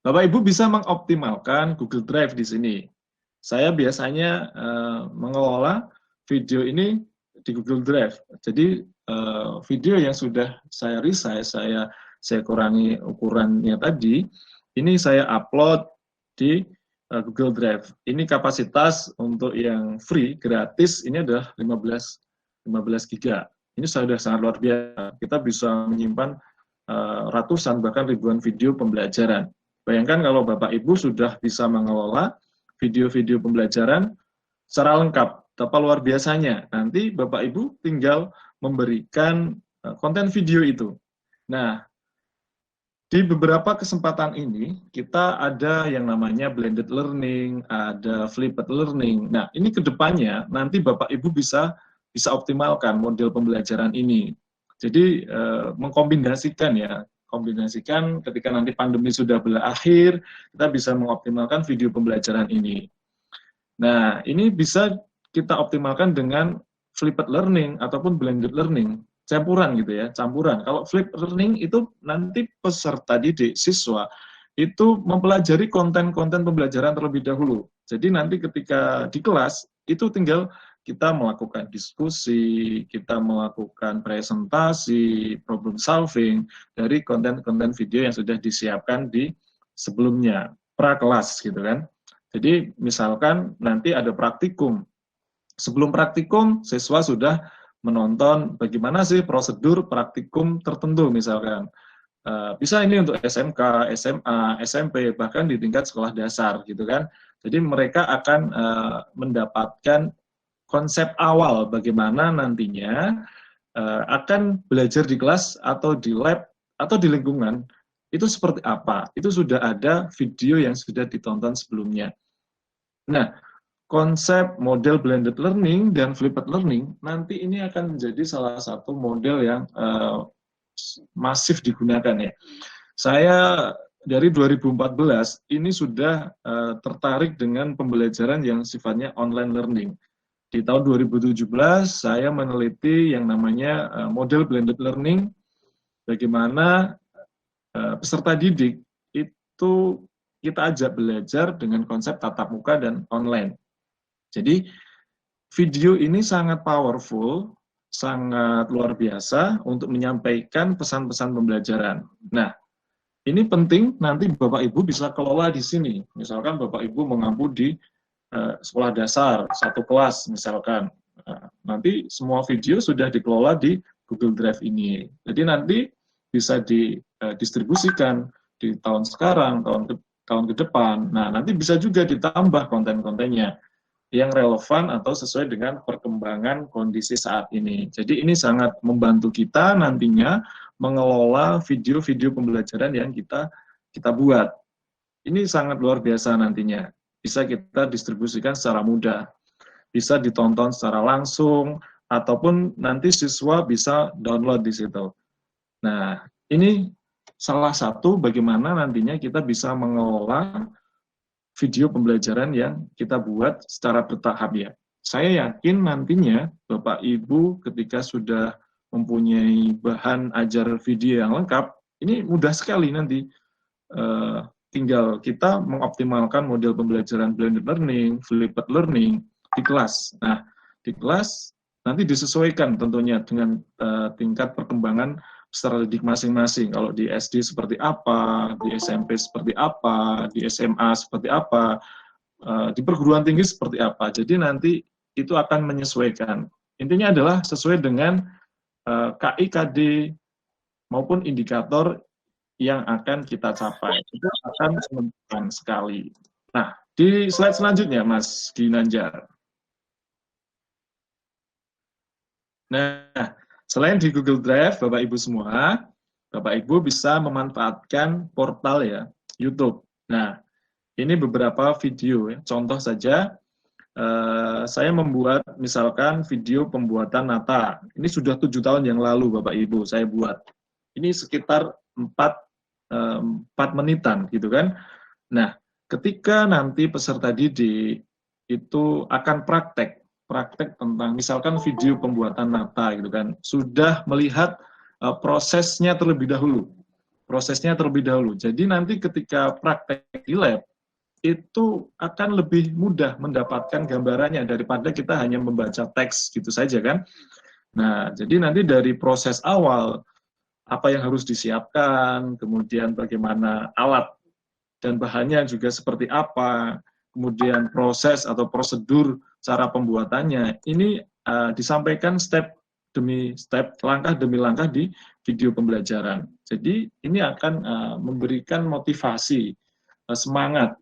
Bapak Ibu bisa mengoptimalkan Google Drive di sini. Saya biasanya mengelola video ini di Google Drive. Jadi video yang sudah saya resize, saya kurangi ukurannya tadi, ini saya upload di Google Drive. Ini kapasitas untuk yang free, gratis, ini adalah 15 giga. Ini sudah sangat luar biasa. Kita bisa menyimpan ratusan bahkan ribuan video pembelajaran. Bayangkan kalau Bapak Ibu sudah bisa mengelola video-video pembelajaran secara lengkap, betapa luar biasanya. Nanti Bapak Ibu tinggal memberikan konten video itu. Nah, di beberapa kesempatan ini, kita ada yang namanya blended learning, ada flipped learning. Nah, ini ke depannya, nanti Bapak Ibu bisa optimalkan model pembelajaran ini. Jadi, mengkombinasikan ya, kombinasikan ketika nanti pandemi sudah berakhir, kita bisa mengoptimalkan video pembelajaran ini. Nah, ini bisa kita optimalkan dengan flipped learning ataupun blended learning. Campuran gitu ya, campuran. Kalau flipped learning itu nanti peserta didik, siswa, itu mempelajari konten-konten pembelajaran terlebih dahulu. Jadi nanti ketika di kelas, itu tinggal kita melakukan diskusi, kita melakukan presentasi, problem solving, dari konten-konten video yang sudah disiapkan di sebelumnya, pra-kelas gitu kan. Jadi misalkan nanti ada praktikum. Sebelum praktikum, siswa sudah menonton bagaimana sih prosedur praktikum tertentu misalkan. Bisa ini untuk SMK, SMA, SMP, bahkan di tingkat sekolah dasar gitu kan. Jadi mereka akan mendapatkan konsep awal bagaimana nantinya akan belajar di kelas atau di lab atau di lingkungan itu seperti apa. Itu sudah ada video yang sudah ditonton sebelumnya. Nah, konsep model blended learning dan flipped learning nanti ini akan menjadi salah satu model yang masif digunakan ya. Saya dari 2014 ini sudah tertarik dengan pembelajaran yang sifatnya online learning. Di tahun 2017 saya meneliti yang namanya model blended learning, bagaimana peserta didik itu kita ajak belajar dengan konsep tatap muka dan online. Jadi video ini sangat powerful, sangat luar biasa untuk menyampaikan pesan-pesan pembelajaran. Nah, ini penting nanti Bapak Ibu bisa kelola di sini. Misalkan Bapak Ibu mengampu di sekolah dasar, satu kelas misalkan. Nanti semua video sudah dikelola di Google Drive ini. Jadi nanti bisa didistribusikan di tahun sekarang, tahun ke depan. Nah, nanti bisa juga ditambah konten-kontennya yang relevan atau sesuai dengan perkembangan kondisi saat ini. Jadi ini sangat membantu kita nantinya mengelola video-video pembelajaran yang kita buat. Ini sangat luar biasa nantinya. Bisa kita distribusikan secara mudah. Bisa ditonton secara langsung, ataupun nanti siswa bisa download di situ. Nah, ini salah satu bagaimana nantinya kita bisa mengelola video pembelajaran yang kita buat secara bertahap ya. Saya yakin nantinya Bapak Ibu ketika sudah mempunyai bahan ajar video yang lengkap, ini mudah sekali nanti. Tinggal kita mengoptimalkan model pembelajaran blended learning, flipped learning di kelas. Nah, di kelas nanti disesuaikan tentunya dengan tingkat perkembangan peserta didik masing-masing. Kalau di SD seperti apa, di SMP seperti apa, di SMA seperti apa, di perguruan tinggi seperti apa. Jadi nanti itu akan menyesuaikan. Intinya adalah sesuai dengan KIKD maupun indikator yang akan kita capai. Itu akan menentukan sekali. Nah, di slide selanjutnya, Mas Ginanjar. Nah, selain di Google Drive, Bapak Ibu semua, Bapak Ibu bisa memanfaatkan portal ya, YouTube. Nah, ini beberapa video ya. Contoh saja, saya membuat misalkan video pembuatan nata. Ini sudah 7 tahun yang lalu Bapak Ibu saya buat. Ini sekitar 4 menitan gitu kan. Nah, ketika nanti peserta didik itu akan praktek tentang misalkan video pembuatan nata gitu kan, sudah melihat prosesnya terlebih dahulu. Jadi nanti ketika praktek di lab itu akan lebih mudah mendapatkan gambarannya daripada kita hanya membaca teks gitu saja kan. Nah, jadi nanti dari proses awal apa yang harus disiapkan, kemudian bagaimana alat dan bahannya juga seperti apa, kemudian proses atau prosedur cara pembuatannya, ini disampaikan step demi step, langkah demi langkah di video pembelajaran. Jadi ini akan memberikan motivasi, semangat,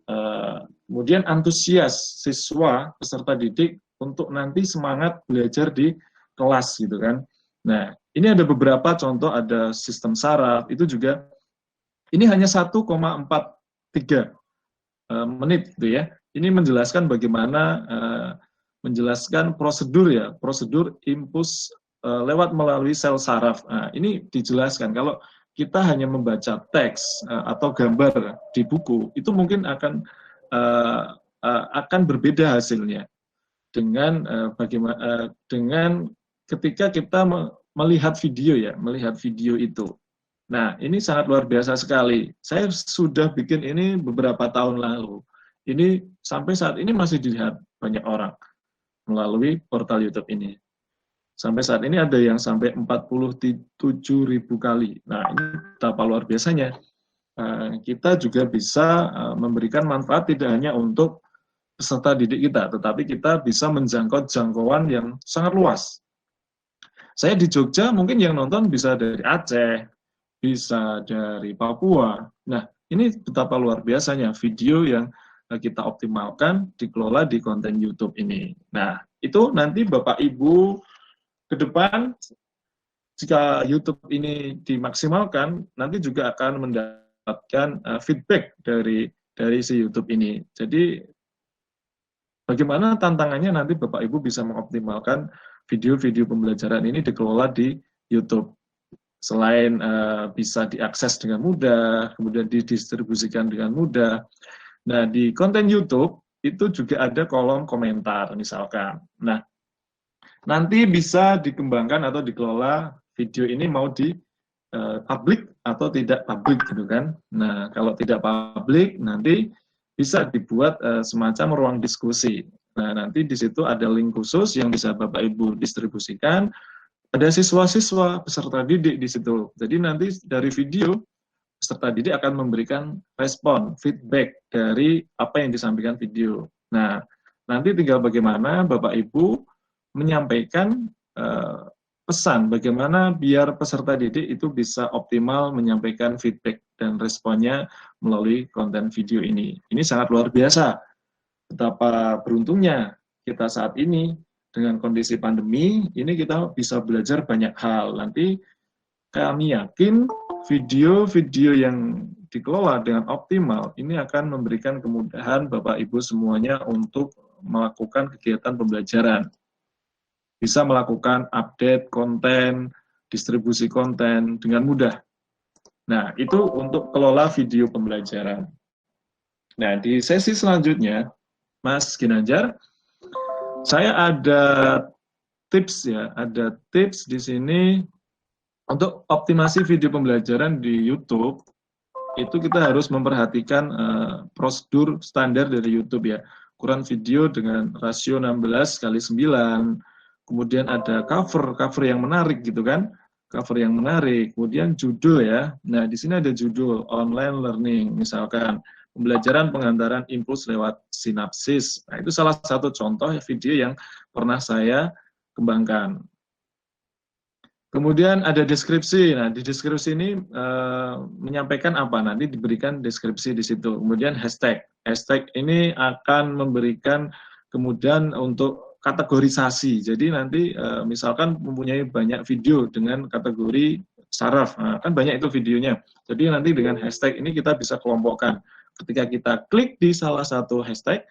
kemudian antusias siswa peserta didik untuk nanti semangat belajar di kelas gitu kan. Nah, ini ada beberapa contoh, ada sistem saraf, itu juga ini hanya 1,43 menit gitu ya. Ini menjelaskan bagaimana menjelaskan prosedur impuls lewat melalui sel saraf. Nah, ini dijelaskan. Kalau kita hanya membaca teks atau gambar di buku, itu mungkin akan berbeda hasilnya dengan dengan ketika kita melihat video itu. Nah, ini sangat luar biasa sekali. Saya sudah bikin ini beberapa tahun lalu. Ini sampai saat ini masih dilihat banyak orang melalui portal YouTube ini. Sampai saat ini ada yang sampai 47.000 kali. Nah, ini betapa luar biasanya. Kita juga bisa memberikan manfaat tidak hanya untuk peserta didik kita, tetapi kita bisa menjangkau jangkauan yang sangat luas. Saya di Jogja, mungkin yang nonton bisa dari Aceh, bisa dari Papua. Nah, ini betapa luar biasanya video yang kita optimalkan, dikelola di konten YouTube ini. Nah, itu nanti Bapak Ibu ke depan, jika YouTube ini dimaksimalkan, nanti juga akan mendapatkan feedback dari si YouTube ini. Jadi, bagaimana tantangannya nanti Bapak Ibu bisa mengoptimalkan video-video pembelajaran ini dikelola di YouTube. Selain bisa diakses dengan mudah, kemudian didistribusikan dengan mudah. Nah, di konten YouTube itu juga ada kolom komentar misalkan. Nah, nanti bisa dikembangkan atau dikelola video ini mau di publik atau tidak publik gitu kan. Nah, kalau tidak publik nanti bisa dibuat semacam ruang diskusi. Nah, nanti di situ ada link khusus yang bisa Bapak Ibu distribusikan. Ada siswa-siswa peserta didik di situ. Jadi nanti dari video peserta didik akan memberikan respon, feedback dari apa yang disampaikan video. Nah, nanti tinggal bagaimana Bapak Ibu menyampaikan pesan bagaimana biar peserta didik itu bisa optimal menyampaikan feedback dan responnya melalui konten video ini. Ini sangat luar biasa. Betapa beruntungnya kita saat ini dengan kondisi pandemi, ini kita bisa belajar banyak hal. Nanti kami yakin video-video yang dikelola dengan optimal ini akan memberikan kemudahan Bapak Ibu semuanya untuk melakukan kegiatan pembelajaran. Bisa melakukan update konten, distribusi konten dengan mudah. Nah, itu untuk kelola video pembelajaran. Nah, di sesi selanjutnya, Mas Ginanjar, saya ada tips ya, ada tips di sini untuk optimasi video pembelajaran di YouTube. Itu kita harus memperhatikan prosedur standar dari YouTube ya. Ukuran video dengan rasio 16:9. Kemudian ada cover yang menarik gitu kan. Cover yang menarik. Kemudian judul ya. Nah, di sini ada judul online learning misalkan. Pembelajaran pengantaran impuls lewat sinapsis. Nah, itu salah satu contoh video yang pernah saya kembangkan. Kemudian ada deskripsi. Nah, di deskripsi ini menyampaikan apa? Nanti diberikan deskripsi di situ. Kemudian hashtag. Hashtag ini akan memberikan kemudian untuk kategorisasi. Jadi nanti misalkan mempunyai banyak video dengan kategori saraf. Nah, kan banyak itu videonya. Jadi nanti dengan hashtag ini kita bisa kelompokkan. Ketika kita klik di salah satu hashtag,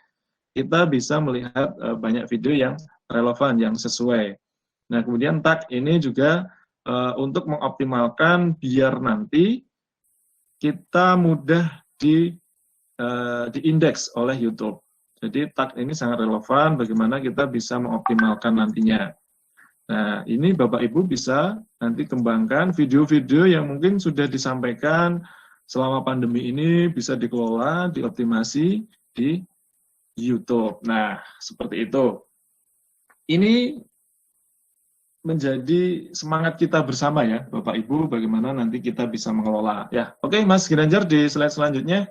kita bisa melihat banyak video yang relevan, yang sesuai. Nah, kemudian tag ini juga untuk mengoptimalkan biar nanti kita mudah diindeks oleh YouTube. Jadi tag ini sangat relevan bagaimana kita bisa mengoptimalkan nantinya. Nah, ini Bapak Ibu bisa nanti kembangkan video-video yang mungkin sudah disampaikan selama pandemi ini bisa dikelola, dioptimasi di YouTube. Nah, seperti itu. Ini menjadi semangat kita bersama ya, Bapak Ibu, bagaimana nanti kita bisa mengelola. Ya, oke, Mas Ginanjar di slide selanjutnya.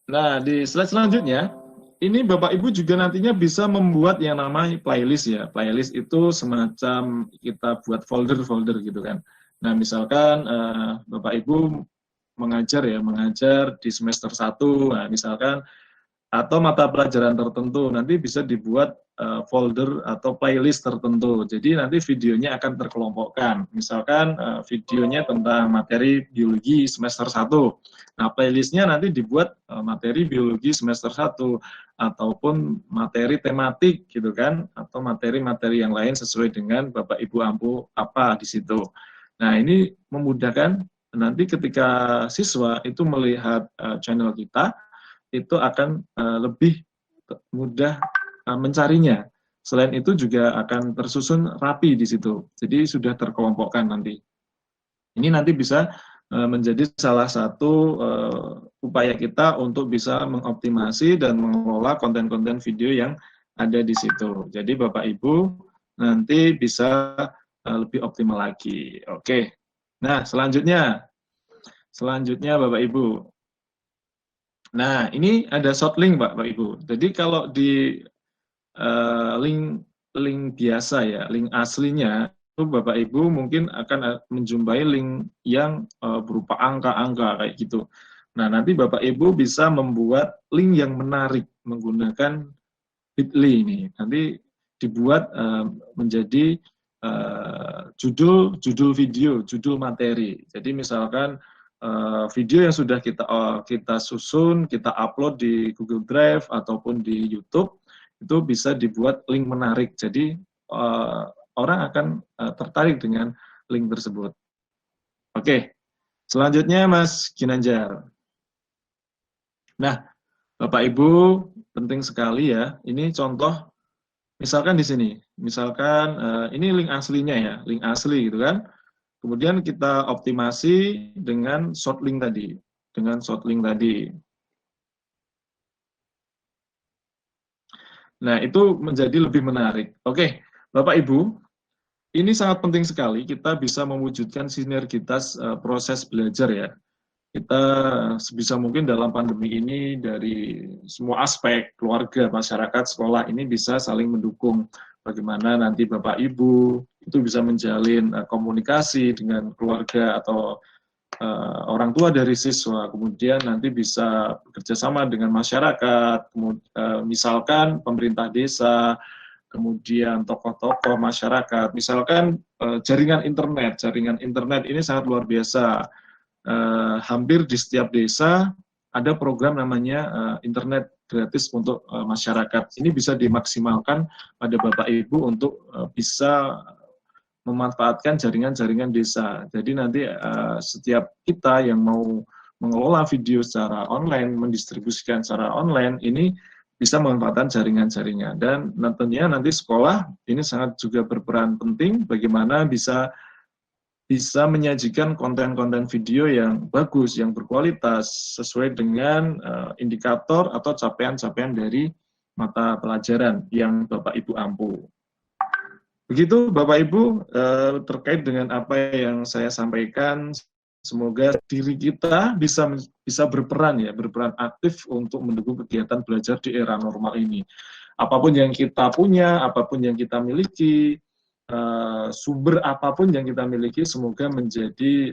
Nah, di slide selanjutnya, ini Bapak Ibu juga nantinya bisa membuat yang namanya playlist ya. Playlist itu semacam kita buat folder-folder gitu kan. Nah, misalkan Bapak Ibu mengajar di semester 1, nah, misalkan atau mata pelajaran tertentu nanti bisa dibuat folder atau playlist tertentu. Jadi nanti videonya akan terkelompokkan. Misalkan videonya tentang materi biologi semester 1. Nah, playlistnya nanti dibuat materi biologi semester 1 ataupun materi tematik gitu kan, atau materi-materi yang lain sesuai dengan Bapak Ibu ampu apa di situ. Nah, ini memudahkan nanti ketika siswa itu melihat channel kita, itu akan lebih mudah mencarinya. Selain itu juga akan tersusun rapi di situ. Jadi sudah terkelompokkan nanti. Ini nanti bisa menjadi salah satu upaya kita untuk bisa mengoptimasi dan mengelola konten-konten video yang ada di situ. Jadi Bapak Ibu nanti bisa lebih optimal lagi. Oke. Nah, selanjutnya Bapak Ibu. Nah, ini ada short link, Bapak Ibu. Jadi kalau di link biasa ya, link aslinya, itu Bapak Ibu mungkin akan menjumpai link yang berupa angka-angka kayak gitu. Nah, nanti Bapak Ibu bisa membuat link yang menarik menggunakan Bitly ini. Nanti dibuat menjadi judul video, judul materi. Jadi misalkan video yang sudah kita susun, kita upload di Google Drive ataupun di YouTube, itu bisa dibuat link menarik. Jadi orang akan tertarik dengan link tersebut. Oke, selanjutnya Mas Ginanjar. Nah, Bapak Ibu, penting sekali ya. Ini contoh, misalkan di sini, misalkan ini link aslinya ya, link asli gitu kan. Kemudian kita optimasi dengan short link tadi, Nah, itu menjadi lebih menarik. Oke, Bapak Ibu, ini sangat penting sekali kita bisa mewujudkan sinergitas proses belajar ya. Kita sebisa mungkin dalam pandemi ini dari semua aspek, keluarga, masyarakat, sekolah ini bisa saling mendukung. Bagaimana nanti Bapak Ibu itu bisa menjalin komunikasi dengan keluarga atau orang tua dari siswa, kemudian nanti bisa bekerjasama dengan masyarakat, misalkan pemerintah desa, kemudian tokoh-tokoh masyarakat, misalkan jaringan internet ini sangat luar biasa. Hampir di setiap desa ada program namanya internet gratis untuk masyarakat. Ini bisa dimaksimalkan pada Bapak Ibu untuk bisa memanfaatkan jaringan-jaringan desa. Jadi nanti setiap kita yang mau mengelola video secara online, mendistribusikan secara online, ini bisa memanfaatkan jaringan-jaringan. Dan tentunya nanti sekolah ini sangat juga berperan penting bagaimana bisa menyajikan konten-konten video yang bagus, yang berkualitas, sesuai dengan indikator atau capaian-capaian dari mata pelajaran yang Bapak Ibu ampu. Begitu Bapak Ibu terkait dengan apa yang saya sampaikan, semoga diri kita bisa berperan aktif untuk mendukung kegiatan belajar di era normal ini. Apapun yang kita punya, apapun yang kita miliki, sumber apapun yang kita miliki, semoga menjadi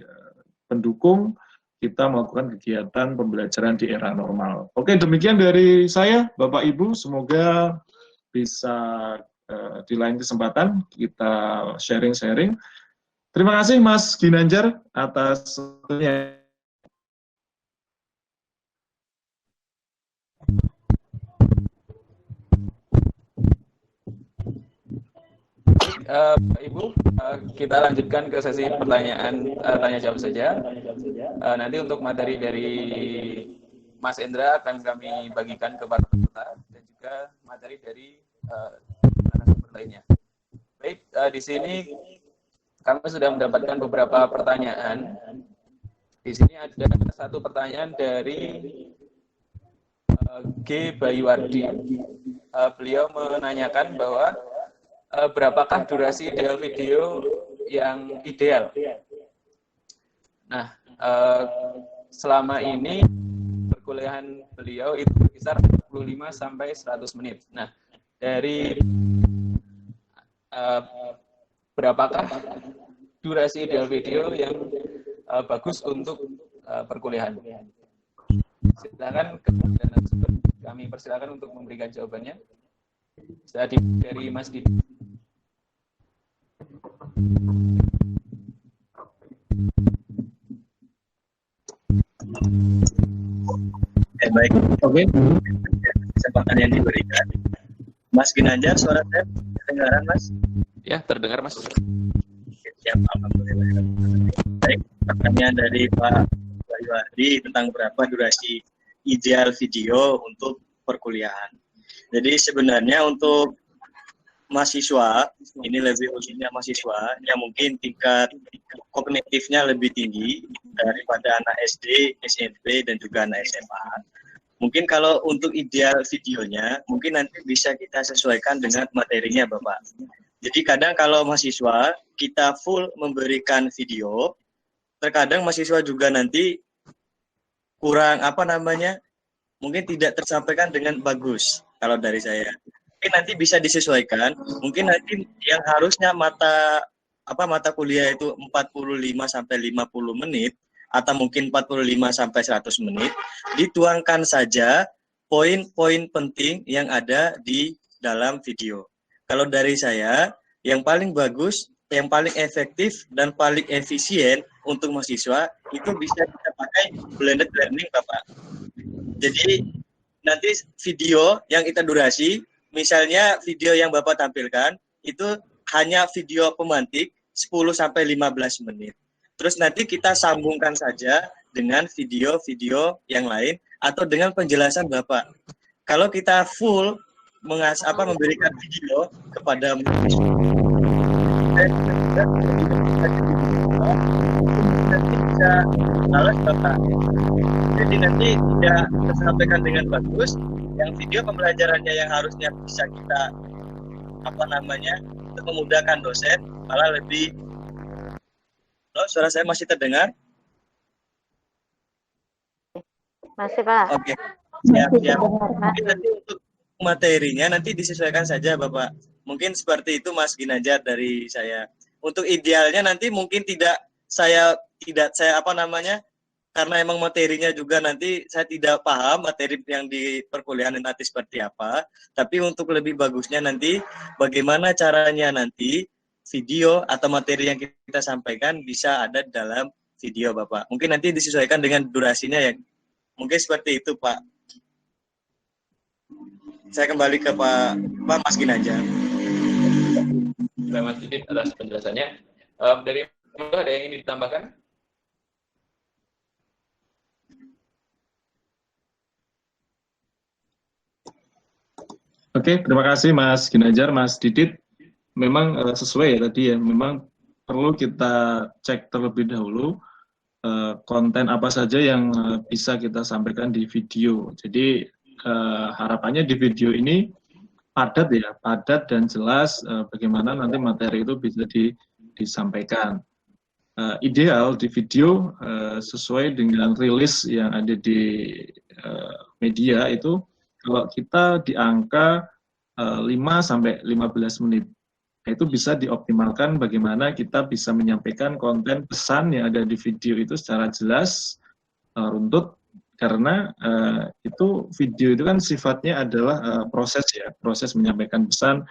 pendukung kita melakukan kegiatan pembelajaran di era normal. Oke, demikian dari saya, Bapak Ibu. Semoga bisa di lain kesempatan kita sharing-sharing. Terima kasih Mas Ginanjar atas waktunya. Ibu, kita lanjutkan ke sesi pertanyaan tanya jawab saja. Nanti untuk materi dari Mas Endra akan kami bagikan ke para peserta dan juga materi dari narasumber lainnya. Baik, di sini kami sudah mendapatkan beberapa pertanyaan. Di sini ada satu pertanyaan dari G. Bayuardi. Beliau menanyakan bahwa berapakah durasi ideal video yang ideal? Nah, selama ini perkuliahan beliau itu berkisar 45 sampai 100 menit. Nah, dari berapakah durasi ideal video yang bagus untuk perkuliahan? Silakan kami persilakan untuk memberikan jawabannya. Dari Mas Didi. Baik. Oke. Kesempatan yang diberikan. Mas Ginanjar, suara saya kedengaran, Mas? Ya, terdengar, Mas. Siap, alhamdulillah. Baik, pertanyaan dari Pak Bayuardi tentang berapa durasi ideal video untuk perkuliahan. Jadi sebenarnya untuk mahasiswa, ini lebih khususnya mahasiswa yang mungkin tingkat kognitifnya lebih tinggi daripada anak SD, SMP, dan juga anak SMA. Mungkin kalau untuk ideal videonya, mungkin nanti bisa kita sesuaikan dengan materinya, Bapak. Jadi kadang kalau mahasiswa, kita full memberikan video, terkadang mahasiswa juga nanti kurang, mungkin tidak tersampaikan dengan bagus, kalau dari saya. Mungkin nanti bisa disesuaikan, mungkin nanti yang harusnya mata kuliah itu 45 sampai 50 menit, atau mungkin 45 sampai 100 menit, dituangkan saja poin-poin penting yang ada di dalam video. Kalau dari saya, yang paling bagus, yang paling efektif, dan paling efisien untuk mahasiswa, itu bisa kita pakai blended learning, Bapak. Jadi, nanti video yang kita durasi, misalnya video yang Bapak tampilkan, itu hanya video pemantik 10 sampai 15 menit. Terus nanti kita sambungkan saja dengan video-video yang lain atau dengan penjelasan Bapak. Kalau kita full memberikan video kepada mahasiswa, nanti bisa malas Bapak. Jadi nanti tidak tersampaikan dengan bagus. Yang video pembelajarannya yang harusnya bisa kita untuk memudahkan dosen malah lebih. Halo, suara saya masih terdengar? Masih, Pak. Oke. Siap. Mungkin nanti untuk materinya nanti disesuaikan saja, Bapak. Mungkin seperti itu, Mas Ginanjar, dari saya. Untuk idealnya nanti mungkin karena emang materinya juga nanti saya tidak paham materi yang di perkuliahan nanti seperti apa. Tapi untuk lebih bagusnya nanti bagaimana caranya nanti video atau materi yang kita sampaikan bisa ada dalam video, Bapak. Mungkin nanti disesuaikan dengan durasinya ya. Mungkin seperti itu, Pak. Saya kembali ke Pak Mas Ginanjar. Terima kasih, Mas Didit, atas penjelasannya. Dari ada yang ingin ditambahkan? Oke, terima kasih Mas Ginanjar, Mas Didit. Memang sesuai ya tadi ya, memang perlu kita cek terlebih dahulu konten apa saja yang bisa kita sampaikan di video. Jadi harapannya di video ini padat dan jelas bagaimana nanti materi itu bisa disampaikan. Ideal di video sesuai dengan rilis yang ada di media itu kalau kita di angka 5 sampai 15 menit. Itu bisa dioptimalkan bagaimana kita bisa menyampaikan konten pesan yang ada di video itu secara jelas, runtut, karena itu video itu kan sifatnya adalah proses menyampaikan pesan,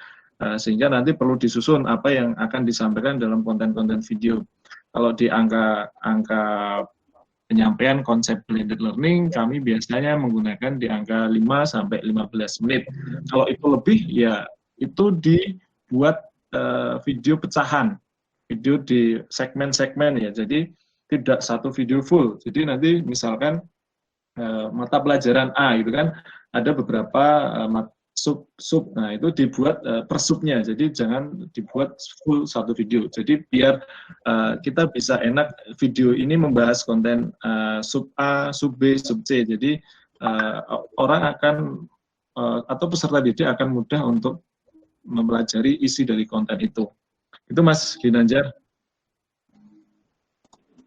sehingga nanti perlu disusun apa yang akan disampaikan dalam konten-konten video. Kalau di angka penyampaian konsep blended learning, kami biasanya menggunakan di angka 5 sampai 15 menit. Kalau itu lebih, ya itu dibuat video pecahan, video di segmen-segmen ya. Jadi tidak satu video full. Jadi nanti misalkan mata pelajaran A gitu kan, ada beberapa sub. Nah, itu dibuat per subnya. Jadi jangan dibuat full satu video. Jadi biar kita bisa enak video ini membahas konten sub A, sub B, sub C. Jadi orang akan atau peserta didik akan mudah untuk mempelajari isi dari konten itu. Itu Mas Ginanjar.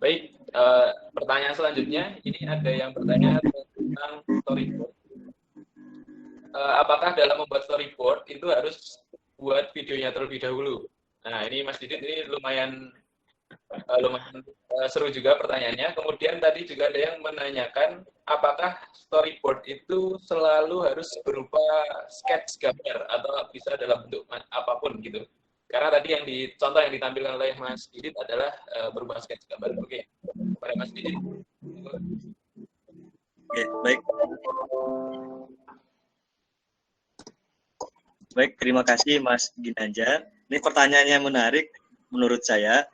Baik, pertanyaan selanjutnya, ini ada yang bertanya tentang storyboard. Apakah dalam membuat storyboard itu harus buat videonya terlebih dahulu? Nah, ini Mas Didit, ini lumayan seru juga pertanyaannya. Kemudian tadi juga ada yang menanyakan, apakah storyboard itu selalu harus berupa sketch gambar atau bisa dalam bentuk apapun gitu? Karena tadi yang contoh yang ditampilkan oleh Mas Didit adalah berupa sketch gambar. Oke, kepada Mas Didit. Oke, baik. Baik, terima kasih Mas Ginanjar. Ini pertanyaannya menarik menurut saya.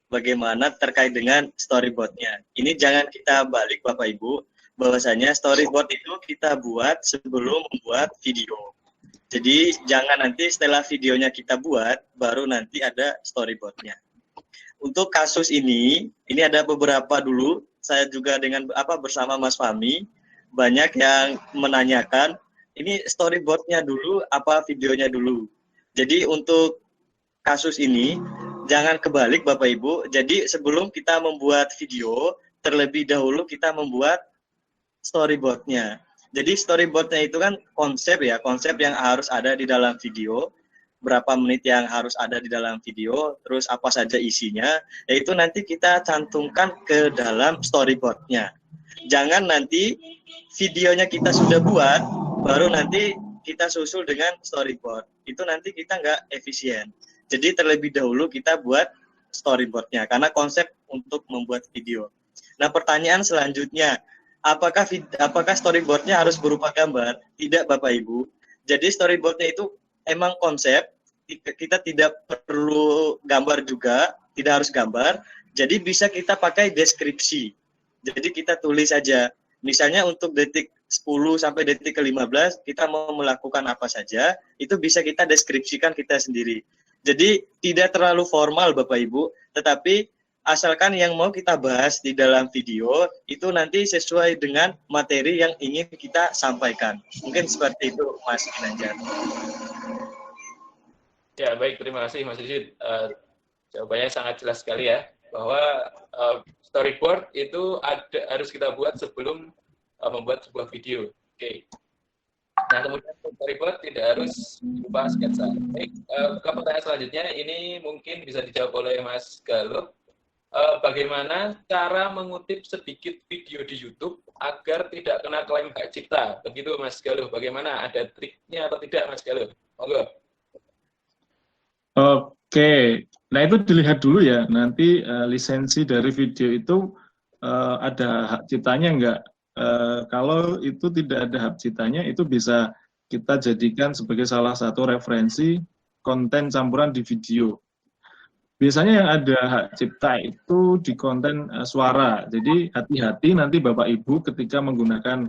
Bagaimana terkait dengan storyboardnya? Ini jangan kita balik Bapak Ibu, bahwasanya storyboard itu kita buat sebelum membuat video. Jadi jangan nanti setelah videonya kita buat, baru nanti ada storyboardnya. Untuk kasus ini ada beberapa dulu, saya juga bersama Mas Fahmi, banyak yang menanyakan, ini storyboardnya dulu, apa videonya dulu. Jadi untuk kasus ini, jangan kebalik Bapak Ibu, jadi sebelum kita membuat video, terlebih dahulu kita membuat storyboardnya. Jadi storyboardnya itu kan konsep yang harus ada di dalam video, berapa menit yang harus ada di dalam video, terus apa saja isinya, yaitu nanti kita cantumkan ke dalam storyboardnya. Jangan nanti videonya kita sudah buat, baru nanti kita susul dengan storyboard. Itu nanti kita nggak efisien. Jadi terlebih dahulu kita buat storyboardnya, karena konsep untuk membuat video. Nah, pertanyaan selanjutnya, apakah storyboardnya harus berupa gambar? Tidak Bapak Ibu. Jadi storyboardnya itu emang konsep, kita tidak perlu gambar juga, tidak harus gambar. Jadi bisa kita pakai deskripsi. Jadi kita tulis saja. Misalnya untuk detik 10 sampai detik ke-15, kita mau melakukan apa saja, itu bisa kita deskripsikan kita sendiri. Jadi tidak terlalu formal Bapak Ibu, tetapi asalkan yang mau kita bahas di dalam video itu nanti sesuai dengan materi yang ingin kita sampaikan. Mungkin seperti itu Mas Ginanjar. Ya, baik, terima kasih Mas Didit. Jawabannya sangat jelas sekali ya, bahwa storyboard itu harus kita buat sebelum membuat sebuah video. Oke. Nah, kemudian storyboard tidak harus berupa sketsa. Baik, ke pertanyaan selanjutnya, ini mungkin bisa dijawab oleh Mas Galuh. Bagaimana cara mengutip sedikit video di YouTube agar tidak kena klaim hak cipta? Begitu Mas Galuh, bagaimana? Ada triknya atau tidak Mas Galuh? Monggo. Oke, nah itu dilihat dulu ya, nanti lisensi dari video itu ada hak ciptanya enggak? Kalau itu tidak ada hak ciptanya, itu bisa kita jadikan sebagai salah satu referensi konten campuran di video. Biasanya yang ada hak cipta itu di konten suara. Jadi hati-hati nanti Bapak Ibu ketika menggunakan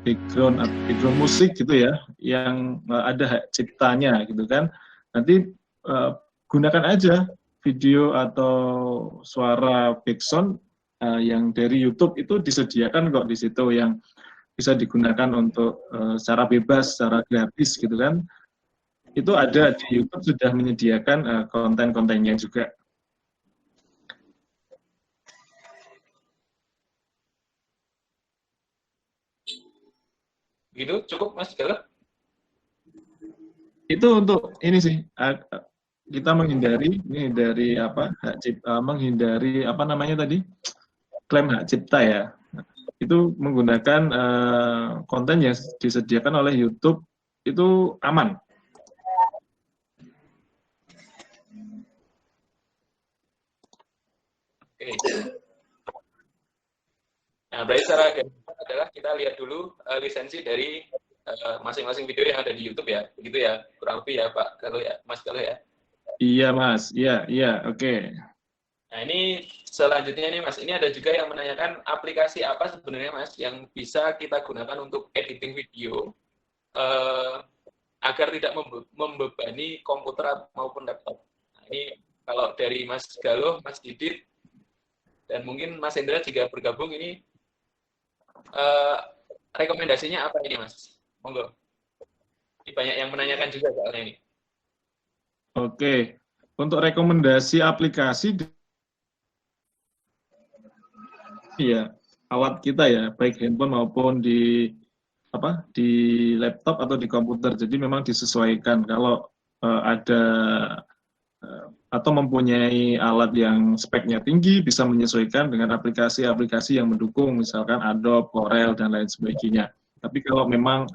background musik gitu ya, yang ada hak ciptanya gitu kan. Nanti gunakan aja video atau suara background yang dari YouTube itu disediakan kok di situ yang bisa digunakan untuk secara bebas, secara gratis gitu kan. Itu ada di YouTube sudah menyediakan konten-kontennya juga. Gitu cukup Mas Galuh? Itu untuk ini sih kita menghindari hak cipta, menghindari apa namanya tadi, klaim hak cipta ya. Itu menggunakan konten yang disediakan oleh YouTube itu aman. Oke. Nah, berarti cara adalah kita lihat dulu lisensi dari masing-masing video yang ada di YouTube ya, begitu ya, kurang lebih ya Pak Galuh ya, Mas Galuh ya. Iya, Mas. Iya, iya, oke. Nah, ini selanjutnya nih Mas, ini ada juga yang menanyakan aplikasi apa sebenarnya Mas yang bisa kita gunakan untuk editing video agar tidak membebani komputer maupun laptop. Nah, ini kalau dari Mas Galuh, Mas Didit, dan mungkin Mas Hendra juga bergabung ini, rekomendasinya apa ini Mas? Monggo. Ini banyak yang menanyakan juga soalnya ini. Oke. Untuk rekomendasi aplikasi, ya, alat kita ya, baik handphone maupun di laptop atau di komputer. Jadi memang disesuaikan. Kalau ada atau mempunyai alat yang speknya tinggi, bisa menyesuaikan dengan aplikasi-aplikasi yang mendukung, misalkan Adobe, Corel, dan lain sebagainya. Tapi kalau memang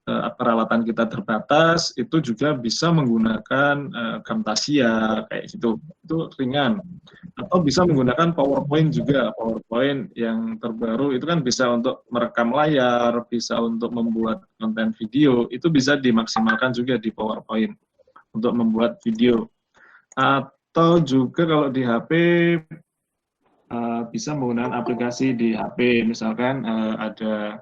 peralatan kita terbatas, itu juga bisa menggunakan Camtasia, kayak gitu. Itu ringan. Atau bisa menggunakan PowerPoint juga. PowerPoint yang terbaru itu kan bisa untuk merekam layar, bisa untuk membuat konten video, itu bisa dimaksimalkan juga di PowerPoint untuk membuat video. Atau juga kalau di HP, bisa menggunakan aplikasi di HP, misalkan ada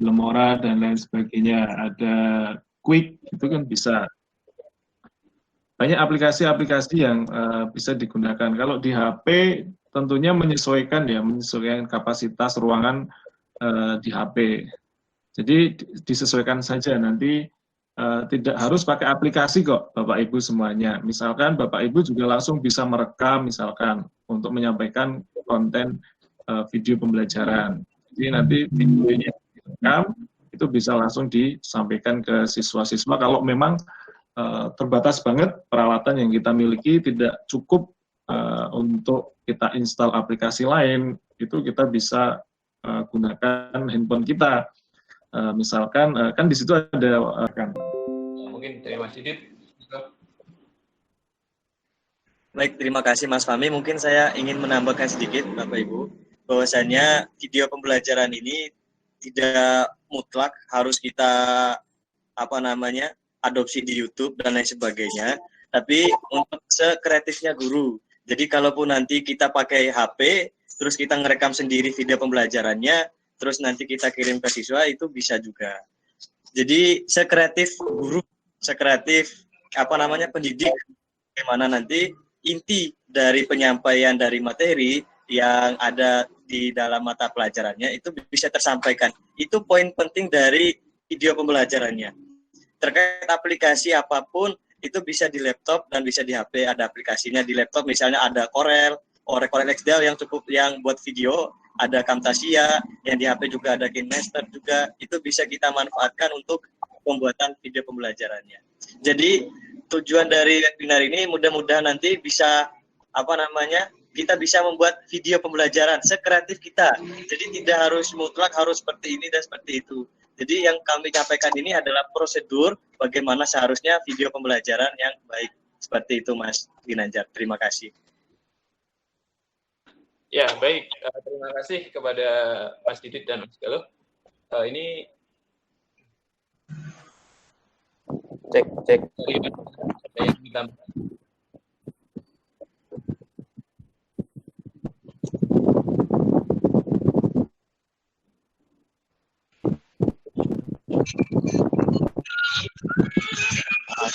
Lemora dan lain sebagainya, ada Quick, itu kan bisa. Banyak aplikasi-aplikasi yang bisa digunakan. Kalau di HP tentunya menyesuaikan kapasitas ruangan di HP. Jadi disesuaikan saja, nanti tidak harus pakai aplikasi kok Bapak Ibu semuanya. Misalkan Bapak Ibu juga langsung bisa merekam misalkan untuk menyampaikan konten video pembelajaran. Jadi nanti videonya direkam, itu bisa langsung disampaikan ke siswa-siswa kalau memang terbatas banget peralatan yang kita miliki, tidak cukup untuk kita install aplikasi lain, itu kita bisa gunakan handphone kita. Misalkan kan di situ ada kan. Mungkin dari Mas Didit. Baik, terima kasih Mas Fahmi. Mungkin saya ingin menambahkan sedikit, Bapak Ibu, bahwasanya video pembelajaran ini tidak mutlak harus kita adopsi di YouTube dan lain sebagainya, tapi untuk sekreatifnya guru. Jadi kalaupun nanti kita pakai HP, terus kita ngerekam sendiri video pembelajarannya, terus nanti kita kirim ke siswa, itu bisa juga. Jadi sekreatif guru, sekreatif pendidik, bagaimana nanti inti dari penyampaian dari materi yang ada di dalam mata pelajarannya itu bisa tersampaikan. Itu poin penting dari video pembelajarannya. Terkait aplikasi apapun, itu bisa di laptop dan bisa di HP. Ada aplikasinya di laptop, misalnya ada Corel XDAL yang buat video, ada Camtasia, yang di HP juga ada KineMaster juga. Itu bisa kita manfaatkan untuk pembuatan video pembelajarannya. Jadi tujuan dari webinar ini mudah-mudahan nanti bisa kita bisa membuat video pembelajaran sekreatif kita. Jadi tidak harus mutlak harus seperti ini dan seperti itu. Jadi yang kami sampaikan ini adalah prosedur bagaimana seharusnya video pembelajaran yang baik. Seperti itu Mas Ginanjar. Terima kasih. Ya, baik. Terima kasih kepada Mas Didit dan Mas Galuh. Ini Cek. ada yang ditambahkan.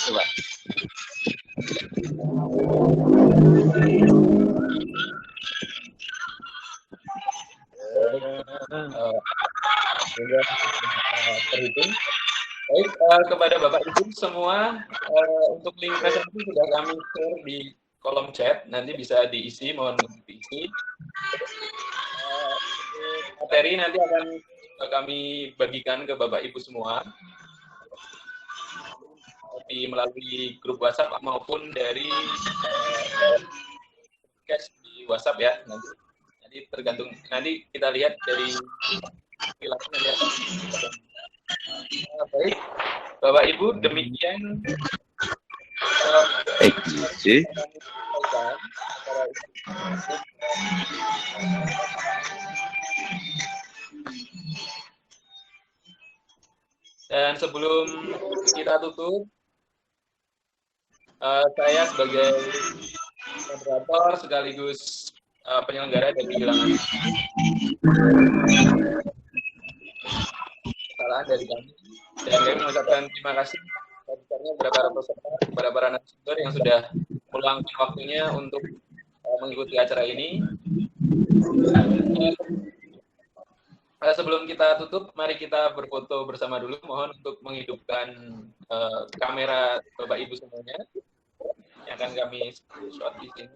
Coba. Terhitung. Baik, kepada Bapak Ibu semua, untuk link presentasi sudah kami share di kolom chat, nanti bisa diisi, mohon diisi. Materi nanti akan kami bagikan ke Bapak Ibu semua, melalui grup WhatsApp maupun dari podcast di WhatsApp ya, nanti tergantung, nanti kita lihat dari pilarnya. Baik, Bapak Ibu, demikian dan sebelum kita tutup, Saya sebagai moderator sekaligus penyelenggara dari Wilangan. Kesalahan dari kami. Dan kami mengucapkan terima kasih kepada para peserta, kepada para narasumber yang sudah meluangkan waktunya untuk mengikuti acara ini. Sebelum kita tutup, mari kita berfoto bersama dulu. Mohon untuk menghidupkan kamera Bapak Ibu semuanya yang akan kami shot di sini.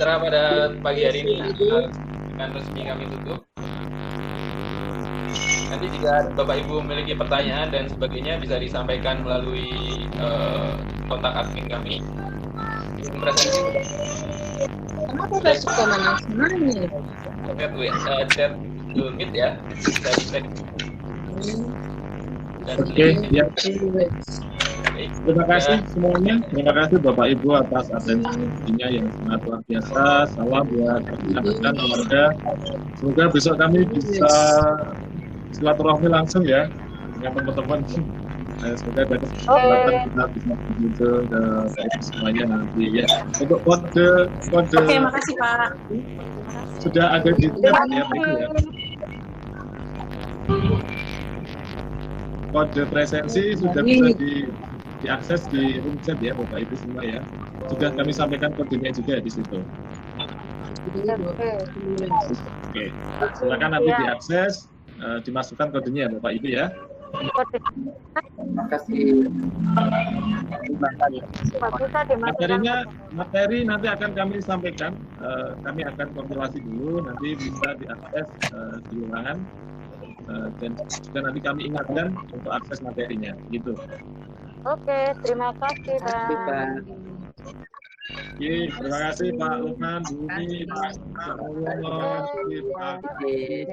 Acara pada pagi hari ini akan resmi kami tutup. Nanti jika Bapak Ibu memiliki pertanyaan dan sebagainya bisa disampaikan melalui kontak admin kami. Kenapa gak suka mana-mana? Chat Meet ya. Oke, ya. Terima kasih semuanya. Terima kasih Bapak Ibu atas atensinya yang sangat luar biasa. Salam buat rekan-rekan keluarga. Semoga besok kami bisa silaturahmi langsung ya dengan teman-teman. Semoga dari kesempatan kita bisa begitu ke semuanya nanti ya. Untuk kode. Oke, makasih Pak. Sudah ada di chat ya, Pak Ibu ya. Kode presensi sudah bisa diakses di room chat ya Bapak Ibu semua ya. Sudah kami sampaikan kodenya juga di situ. Oke. Silakan nanti diakses, dimasukkan kodenya Bapak Ibu ya. Terima kasih. Materi nanti akan kami sampaikan. Kami akan kompilasi dulu, nanti bisa diakses di ruangan. Dan juga nanti kami ingatkan untuk akses materinya, gitu. Oke, terima kasih, Pak. Oke, terima kasih Pak Lukman, Bu Umi, Pak Sarwono, Pak terima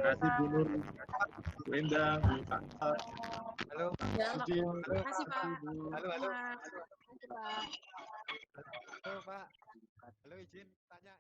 kasih Bu Nur, Bu Endang, Bu Pak. Halo. Terima kasih Pak. Halo Pak. Halo izin tanya.